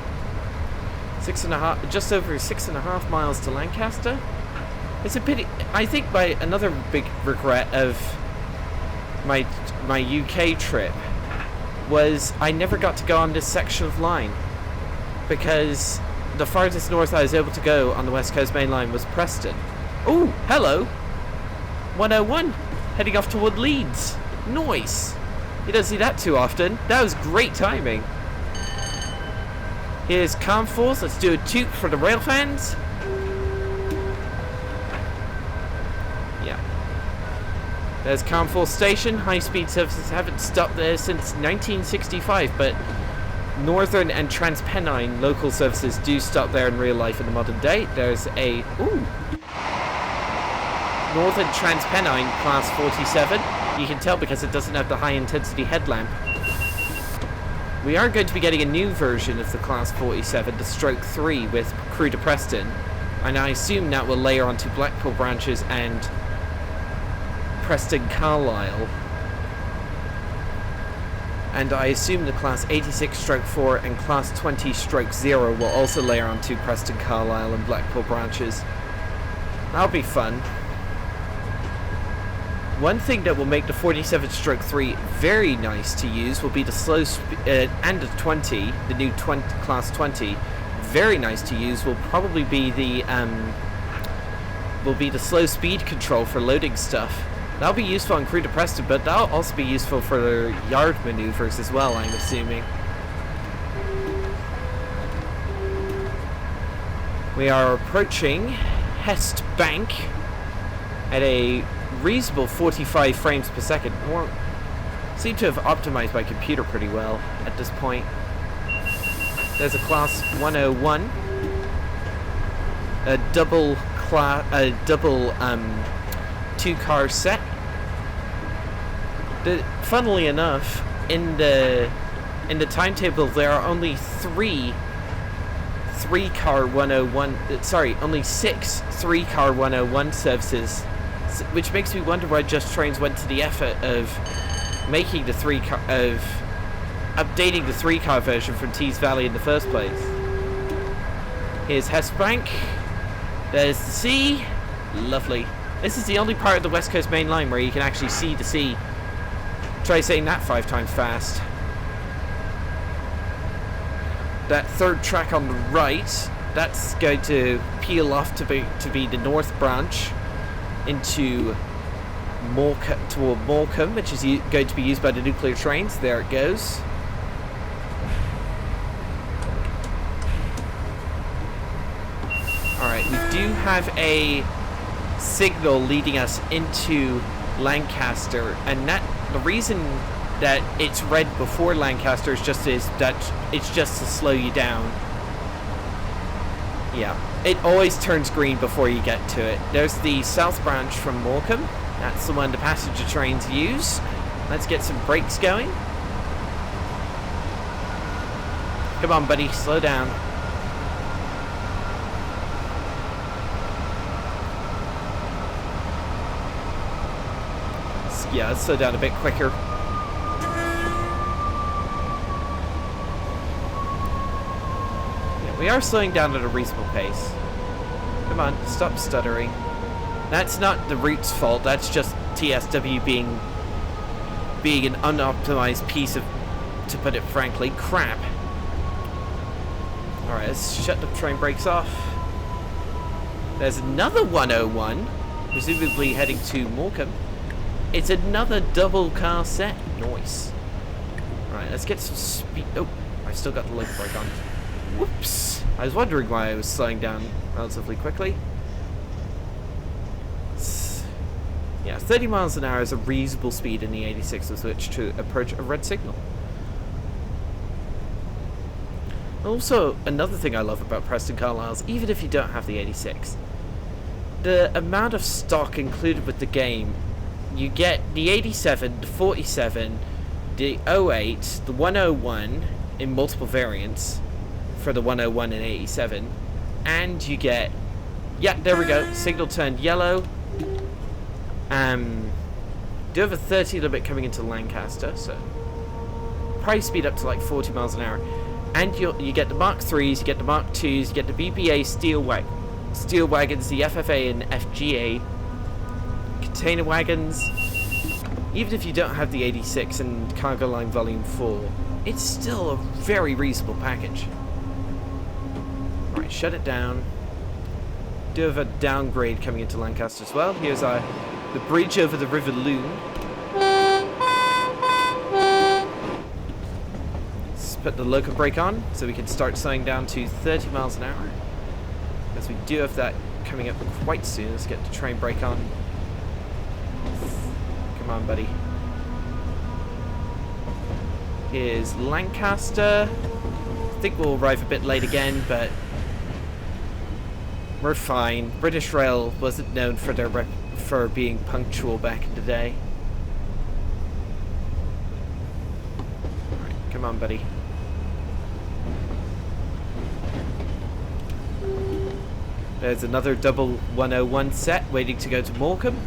Just over 6.5 miles to Lancaster. It's a pity. I think another big regret of my UK trip was I never got to go on this section of line, because the farthest north I was able to go on the West Coast Main Line was Preston. Oh, hello! 101, heading off toward Leeds. Nice! You don't see that too often. That was great timing. Here's Comforth. Let's do a toot for the rail fans. Yeah. There's Comforth Station. High-speed services haven't stopped there since 1965, but Northern and Transpennine local services do stop there in real life in the modern day. There's a... ooh! Northern Transpennine Class 47. You can tell because it doesn't have the high-intensity headlamp. We are going to be getting a new version of the Class 47, the Stroke 3, with Crew to Preston. And I assume that will layer onto Blackpool branches and Preston Carlisle. And I assume the Class 86 Stroke 4 and Class 20 Stroke 0 will also layer onto Preston Carlisle and Blackpool branches. That'll be fun. One thing that will make the 47 Stroke 3 very nice to use will be the slow and the 20, the new Class 20, very nice to use will probably be the slow speed control for loading stuff. That'll be useful on Crew to Preston, but that'll also be useful for yard maneuvers as well, I'm assuming. We are approaching Hest Bank at a reasonable 45 frames per second. Or seem to have optimized my computer pretty well at this point. There's a Class 101, a double two-car set. Funnily enough, in the timetable there are only only 6 3-car 101 services, which makes me wonder why Just Trains went to the effort of making the updating the 3-car version from Tees Valley in the first place. Here's Hest Bank. There's the sea. Lovely. This is the only part of the West Coast Main Line where you can actually see the sea. Try saying that 5 times fast. That third track on the right, that's going to peel off to be the north branch into toward Morecambe, which is going to be used by the nuclear trains. There it goes. Alright, we do have a signal leading us into Lancaster, and the reason that it's red before Lancaster is that it's just to slow you down. Yeah, it always turns green before you get to it. There's the south branch from Morecambe. That's the one the passenger trains use. Let's get some brakes going. Come on, buddy, slow down. Yeah, let's slow down a bit quicker. Yeah, we are slowing down at a reasonable pace. Come on, stop stuttering. That's not the route's fault, that's just TSW being an unoptimized piece of, to put it frankly, crap. Alright, let's shut the train brakes off. There's another 101, presumably heading to Morecambe. It's another double car set. Nice. Alright, let's get some speed. Oh, I still got the local brake on. Whoops. I was wondering why I was slowing down relatively quickly. Yeah, 30 miles an hour is a reasonable speed in the 86 with which to approach a red signal. Also, another thing I love about Preston Carlisle is even if you don't have the 86, the amount of stock included with the game, you get the 87, the 47, the 08, the 101 in multiple variants for the 101 and 87, and you get, yeah, there we go, signal turned yellow. Do have a 30 limit coming into Lancaster, so probably speed up to like 40 miles an hour. And you get the Mark 3s, you get the Mark 2s, you get the BBA steel wagons, the FFA and FGA container wagons. Even if you don't have the 86 and Cargo Line Volume 4, it's still a very reasonable package. Alright, shut it down. Do have a downgrade coming into Lancaster as well. Here's the bridge over the River Loon. Let's put the local brake on so we can start slowing down to 30 miles an hour. Because we do have that coming up quite soon. Let's get the train brake on. Come on, buddy. Here's Lancaster. I think we'll arrive a bit late again, but we're fine. British Rail wasn't known for their for being punctual back in the day. Alright, come on, buddy. There's another double 101 set waiting to go to Morecambe.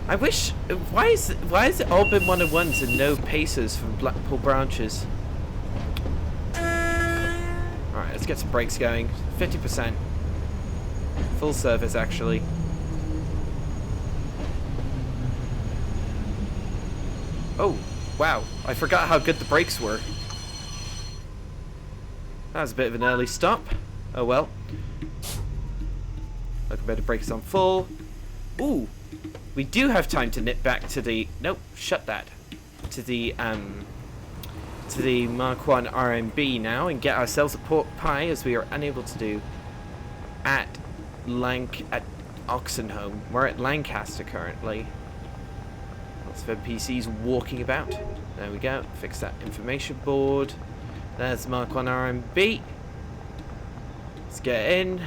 I wish. Why has it all been 101s and no Pacers from Blackpool branches? Alright, let's get some brakes going. 50%. Full service, actually. Oh, wow. I forgot how good the brakes were. That was a bit of an early stop. Oh well. Look, about the brakes on full. Ooh. We do have time to nip back to the... Nope, shut that. To the Mark 1 RMB now and get ourselves a pork pie, as we are unable to do at Oxenholme. We're at Lancaster currently. Lots of NPCs walking about. There we go. Fix that information board. There's Mark 1 RMB. Let's get in.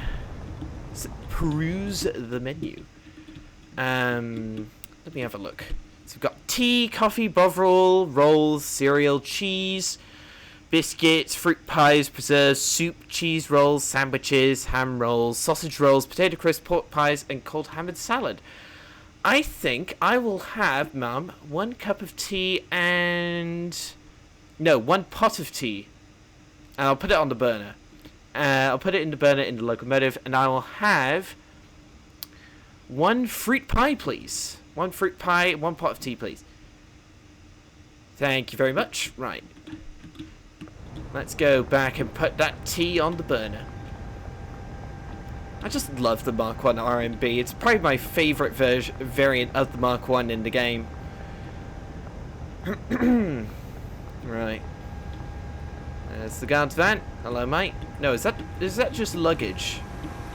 Let's peruse the menu. Let me have a look. So we've got tea, coffee, bovril, rolls, cereal, cheese, biscuits, fruit pies, preserves, soup, cheese rolls, sandwiches, ham rolls, sausage rolls, potato crisp, pork pies, and cold ham and salad. I think I will have, Mum, 1 cup of tea and... No, 1 pot of tea. And I'll put it on the burner. I'll put it in the burner in the locomotive, and I will have 1 fruit pie, please. 1 fruit pie, 1 pot of tea, please. Thank you very much. Right. Let's go back and put that tea on the burner. I just love the Mark 1 RMB. It's probably my favourite variant of the Mark 1 in the game. Right. There's the guard's van. Hello, mate. No, is that just luggage?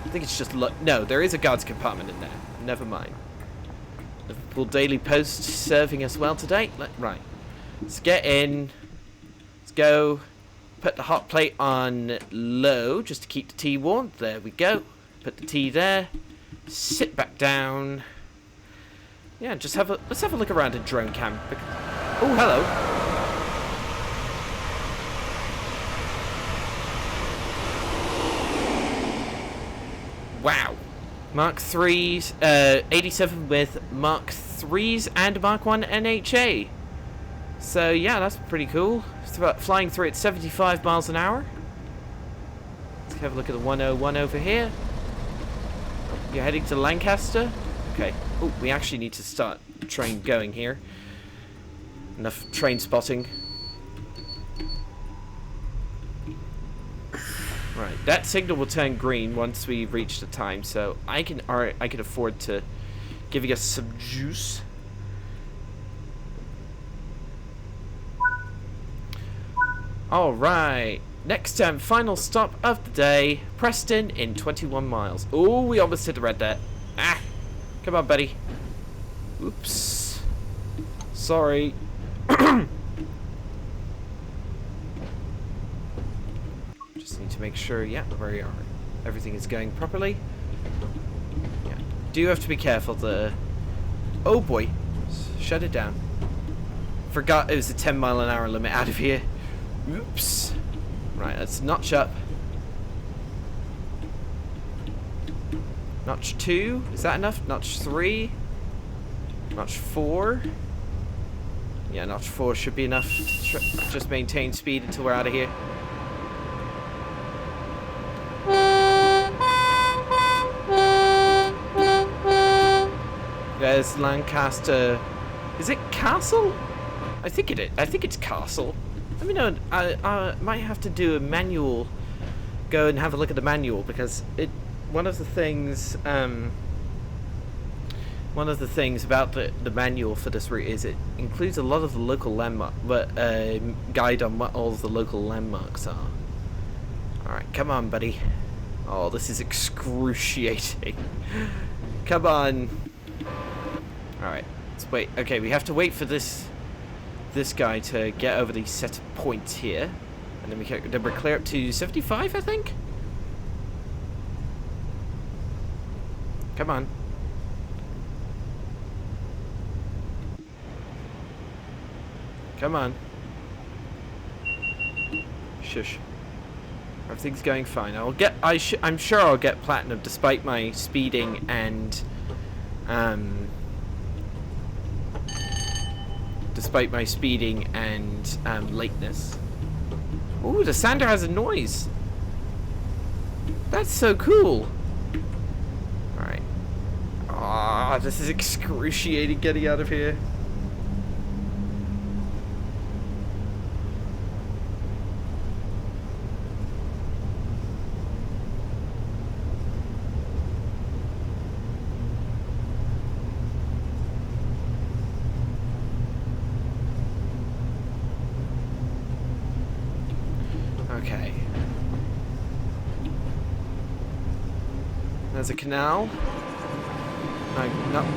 I think it's just no, there is a guard's compartment in there. Never mind. Liverpool Daily Post serving us well today. Right. Let's get in. Let's go. Put the hot plate on low just to keep the tea warm. There we go. Put the tea there. Sit back down. Yeah, just let's have a look around a drone cam. Oh, hello. Wow. Mark 3s, 87 with Mark 3s and Mark 1 NHA. So yeah, that's pretty cool. Flying through at 75 miles an hour. Let's have a look at the 101 over here. You're heading to Lancaster? Okay. Oh, we actually need to start the train going here. Enough train spotting. Right, that signal will turn green once we reach the time, so I can afford to give us some juice. All right, next final stop of the day, Preston in 21 miles. Oh, we almost hit the red there. Ah, come on, buddy. Oops. Sorry. Just need to make sure, yeah, we are. Everything is going properly. Yeah. Do have to be careful to... Oh boy. Shut it down. Forgot it was a 10-mile-an-hour limit out of here. Oops. Right, let's notch up. Notch 2. Is that enough? Notch 3. Notch 4. Yeah, notch 4 should be enough to just maintain speed until we're out of here. There's Lancaster. Is it Castle? I think it is. I think it's Castle. Let me know. I might have to do a manual. Go and have a look at the manual because one of the things about the manual for this route is it includes a lot of the local landmark, guide on what all of the local landmarks are. All right, come on, buddy. Oh, this is excruciating. Come on. All right, let's wait. Okay, we have to wait for this guy to get over these set of points here, and then we're clear up to 75, I think. Come on. Come on. Shush. Everything's going fine. I'm sure I'll get platinum despite my speeding and lateness. Ooh, the sander has a noise. That's so cool. Alright. Ah, this is excruciating getting out of here. Okay. There's a canal. I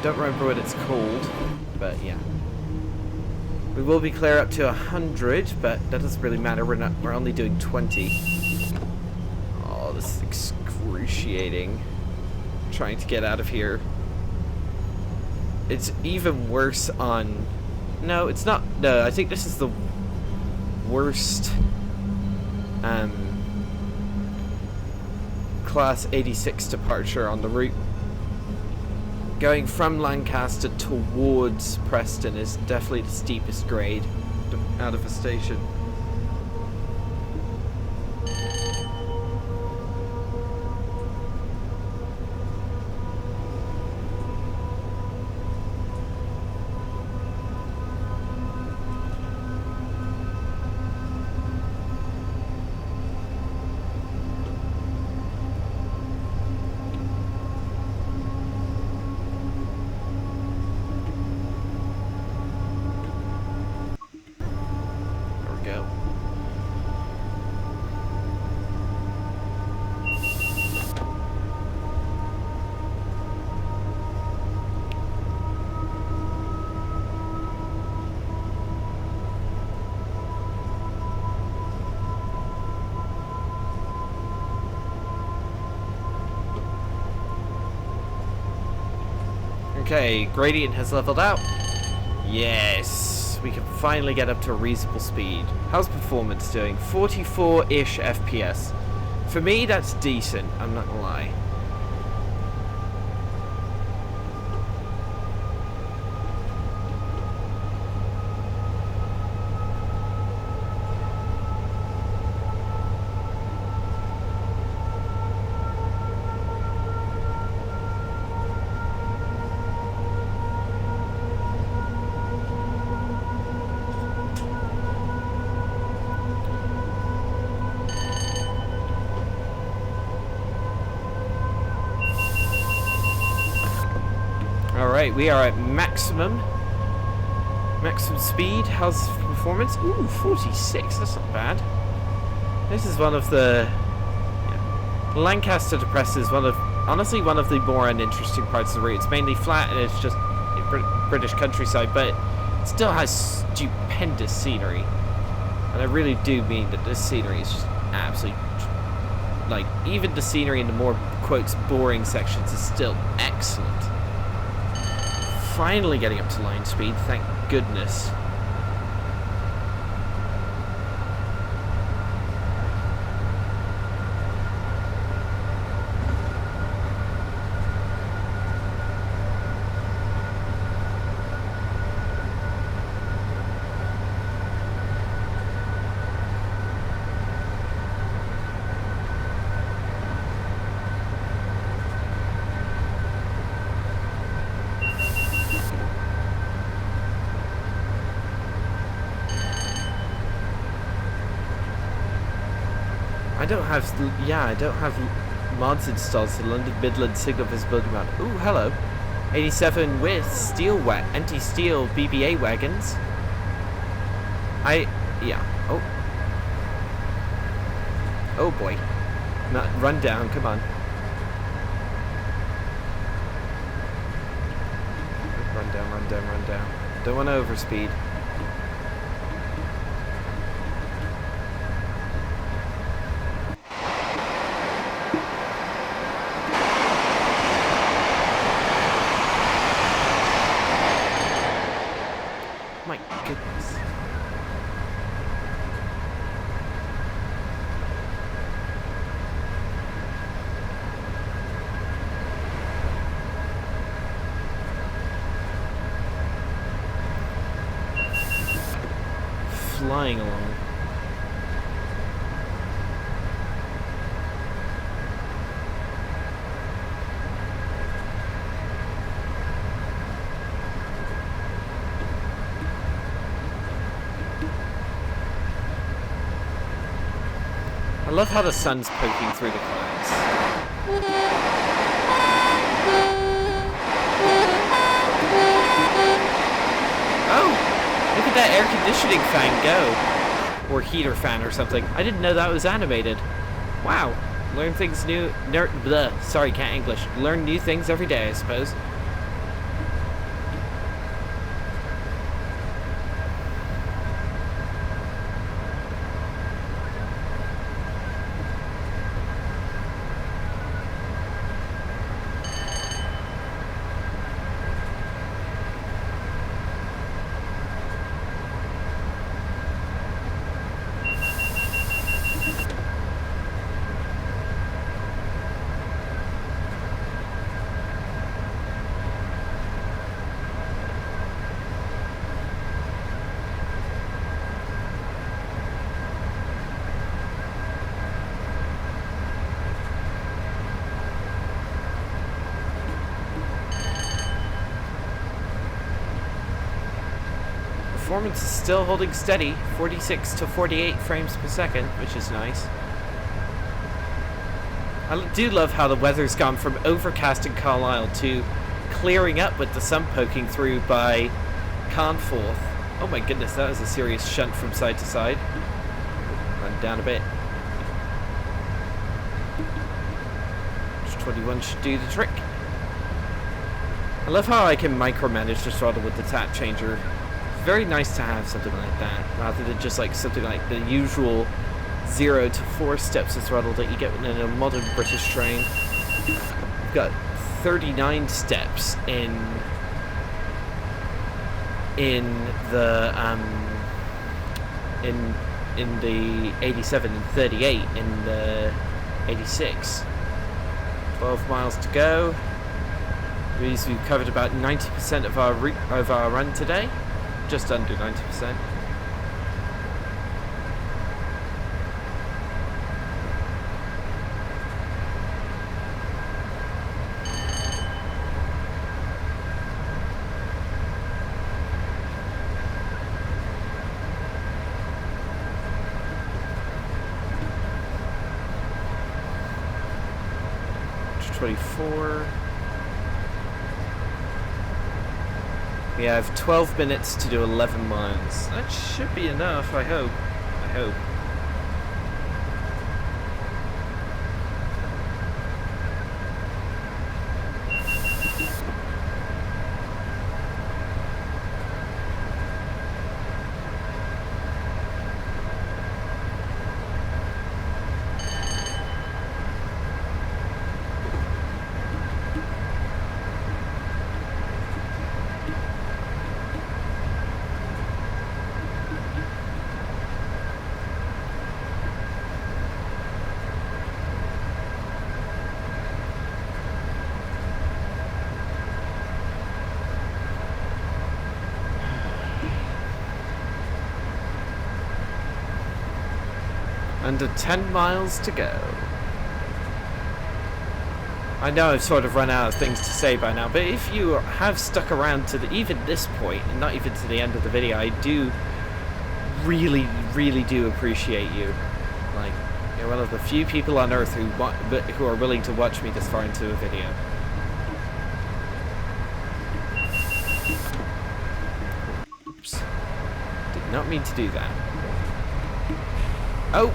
don't remember what it's called, but yeah. We will be clear up to 100, but that doesn't really matter. We're only doing 20. Oh, this is excruciating. Trying to get out of here. It's even worse on... No, it's not. No, I think this is the worst Class 86 departure on the route. Going from Lancaster towards Preston is definitely the steepest grade out of the station. Okay, gradient has leveled out. Yes, we can finally get up to a reasonable speed. How's performance doing? 44-ish FPS. For me, that's decent, I'm not gonna lie. Alright, we are at maximum speed. How's performance? Ooh, 46, that's not bad. This is one of the... Yeah. Lancaster Depressed is honestly one of the more uninteresting parts of the route. It's mainly flat and it's just British countryside, but it still has stupendous scenery. And I really do mean that this scenery is just absolutely... Like, even the scenery in the more, quotes, boring sections is still excellent. Finally getting up to line speed, thank goodness. I don't have mods installed, so London Midland signal visibility mod. Ooh, hello. 87 with anti-steel BBA wagons. Oh. Oh boy. Run down, come on. Run down. Don't want to overspeed. My goodness. Flying along. I love how the sun's poking through the clouds. Oh! Look at that air conditioning fan go! Or heater fan or something. I didn't know that was animated. Wow. Learn things new... Sorry, can't English. Learn new things every day, I suppose. Performance is still holding steady, 46 to 48 frames per second, which is nice. I do love how the weather's gone from overcast in Carlisle to clearing up with the sun poking through by Carnforth. Oh my goodness, that was a serious shunt from side to side. Run down a bit. 21 should do the trick. I love how I can micromanage the throttle with the tap changer. Very nice to have something like that, rather than just like something like the usual 0 to 4 steps of throttle that you get in a modern British train. We've got 39 steps in the in the 87 and 38 in the 86. 12 miles to go. We've covered about 90% of our run today, just under 90%. We have 12 minutes to do 11 miles. That should be enough, I hope. I hope. Under 10 miles to go. I know I've sort of run out of things to say by now, but if you have stuck around to even this point, and not even to the end of the video, I do really, really do appreciate you. Like, you're one of the few people on Earth who are willing to watch me this far into a video. Oops. Did not mean to do that. Oh!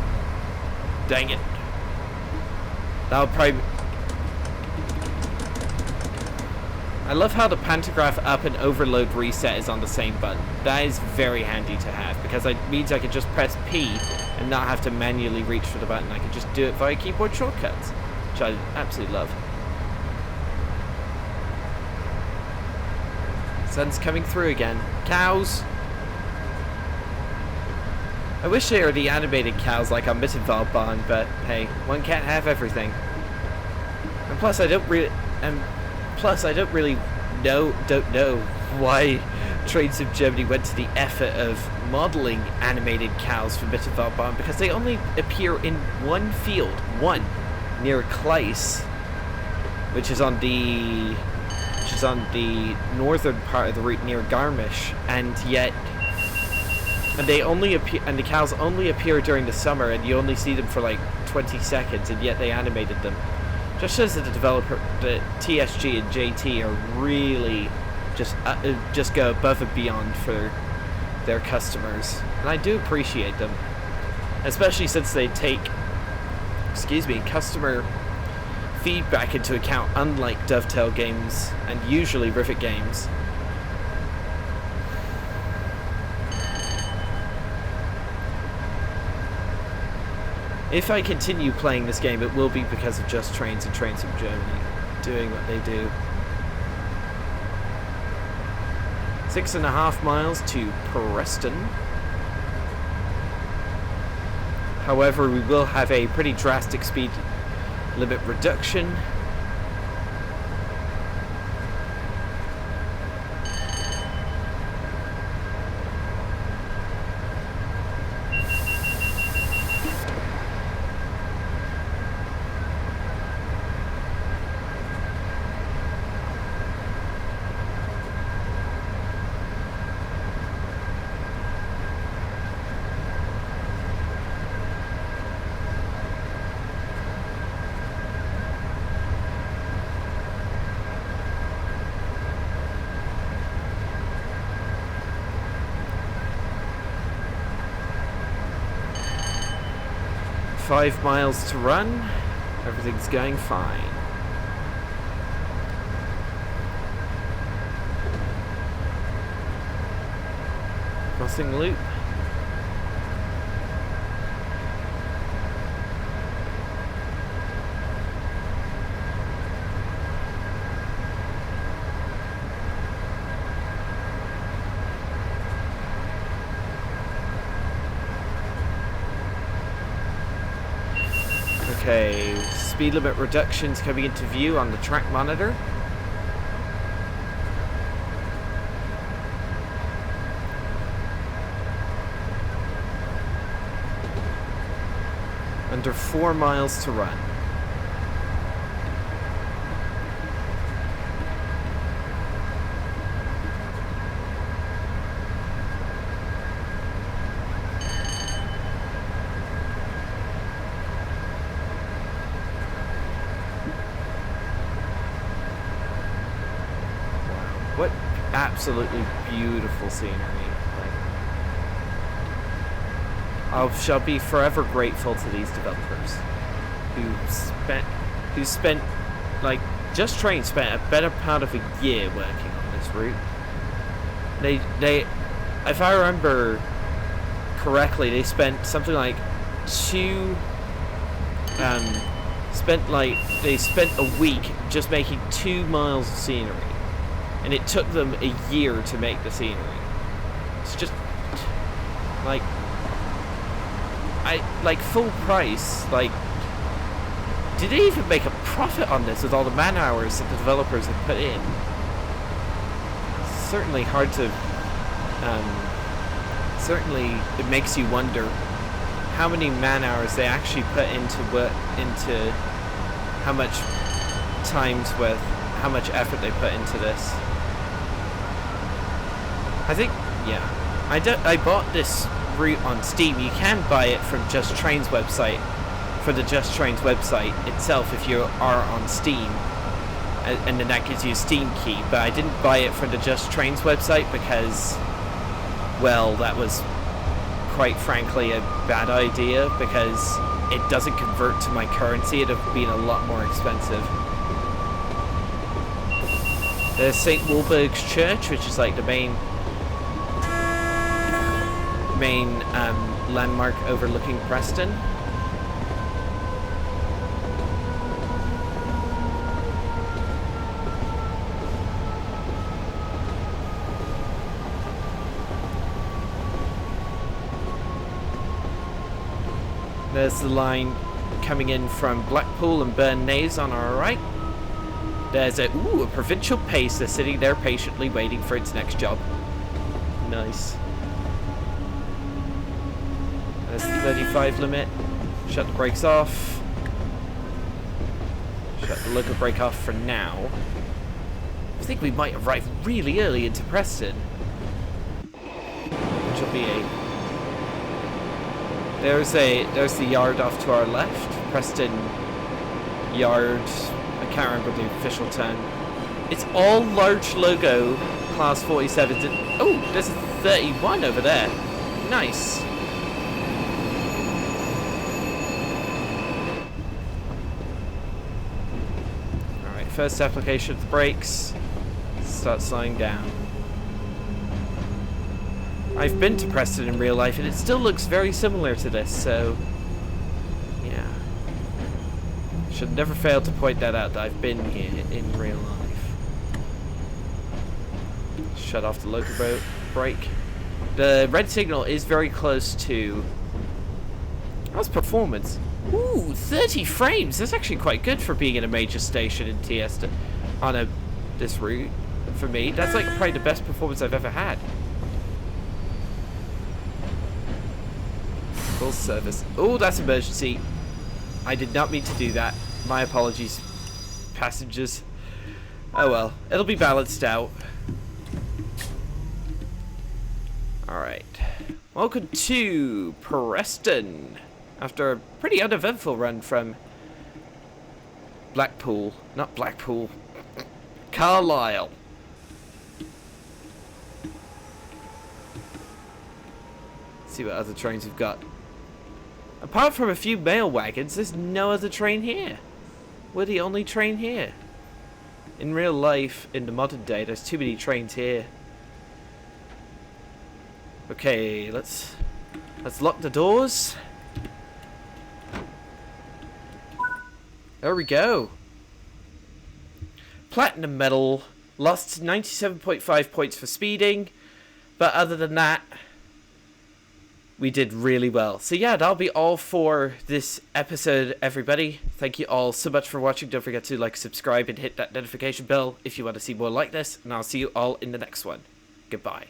Dang it. That'll probably... I love how the pantograph up and overload reset is on the same button. That is very handy to have, because it means I can just press P and not have to manually reach for the button. I can just do it via keyboard shortcuts, which I absolutely love. Sun's coming through again. Cows! I wish they were the animated cows like on Mittenwald Bahn, but hey, one can't have everything. And plus, I don't really don't know why Trains of Germany went to the effort of modeling animated cows for Mittenwald Bahn, because they only appear in one field, near Kleis, which is on the northern part of the route near Garmisch, and yet. And they only appear, and the cows only appear during the summer, and you only see them for like 20 seconds, and yet they animated them. Just shows that the developer, the TSG and JT, are really just go above and beyond for their customers, and I do appreciate them, especially since they take, customer feedback into account, unlike Dovetail games and usually Rivet games. If I continue playing this game, it will be because of Just Trains and Trains of Germany doing what they do. 6.5 miles to Preston. However, we will have a pretty drastic speed limit reduction. Five miles to run. Everything's going fine. Crossing loop. Okay, speed limit reductions coming into view on the track monitor. Under 4 miles to run. What absolutely beautiful scenery. I shall be forever grateful to these developers who spent like Just Train spent a better part of a year working on this route. They if I remember correctly, they spent something like they spent a week just making 2 miles of scenery. And it took them a year to make the scenery. It's just like full price. Like, did they even make a profit on this with all the man hours that the developers have put in? It's certainly hard to. Certainly, it makes you wonder how many man hours they actually put into how much times with how much effort they put into this. I think, yeah. I bought this route on Steam. You can buy it from Just Train's website, for the Just Train's website itself if you are on Steam, and then that gives you a Steam key. But I didn't buy it from the Just Train's website because, well, that was quite frankly a bad idea because it doesn't convert to my currency. It'd have been a lot more expensive. There's St. Wulberg's Church, which is like the main landmark overlooking Preston. There's the line coming in from Blackpool and Burnnays on our right. There's a provincial pacer sitting there patiently waiting for its next job. Nice. There's the 35 limit. Shut the brakes off. Shut the local brake off for now. I think we might arrive really early into Preston. Which will be There's the yard off to our left. Preston Yard. I can't remember the official term. It's all large logo class 47s. Oh, there's a 31 over there. Nice. Alright, first application of the brakes. Start slowing down. I've been to Preston in real life and it still looks very similar to this, so yeah. Should never fail to point that out, that I've been here in real life. Shut off the local brake. The red signal is very close to... How's performance? Ooh, 30 frames! That's actually quite good for being in a major station in TSW on this route. For me, that's like probably the best performance I've ever had. Full service. Oh, that's emergency. I did not mean to do that. My apologies, passengers. Oh well, it'll be balanced out. Alright. Welcome to Preston. After a pretty uneventful run from Blackpool. Not Blackpool. Carlisle. Let's see what other trains we've got. Apart from a few mail wagons, there's no other train here. We're the only train here. In real life, in the modern day, there's too many trains here. Okay, let's lock the doors. There we go. Platinum medal. Lost 97.5 points for speeding. But other than that, we did really well. So yeah, that'll be all for this episode, everybody. Thank you all so much for watching. Don't forget to like, subscribe, and hit that notification bell if you want to see more like this. And I'll see you all in the next one. Goodbye.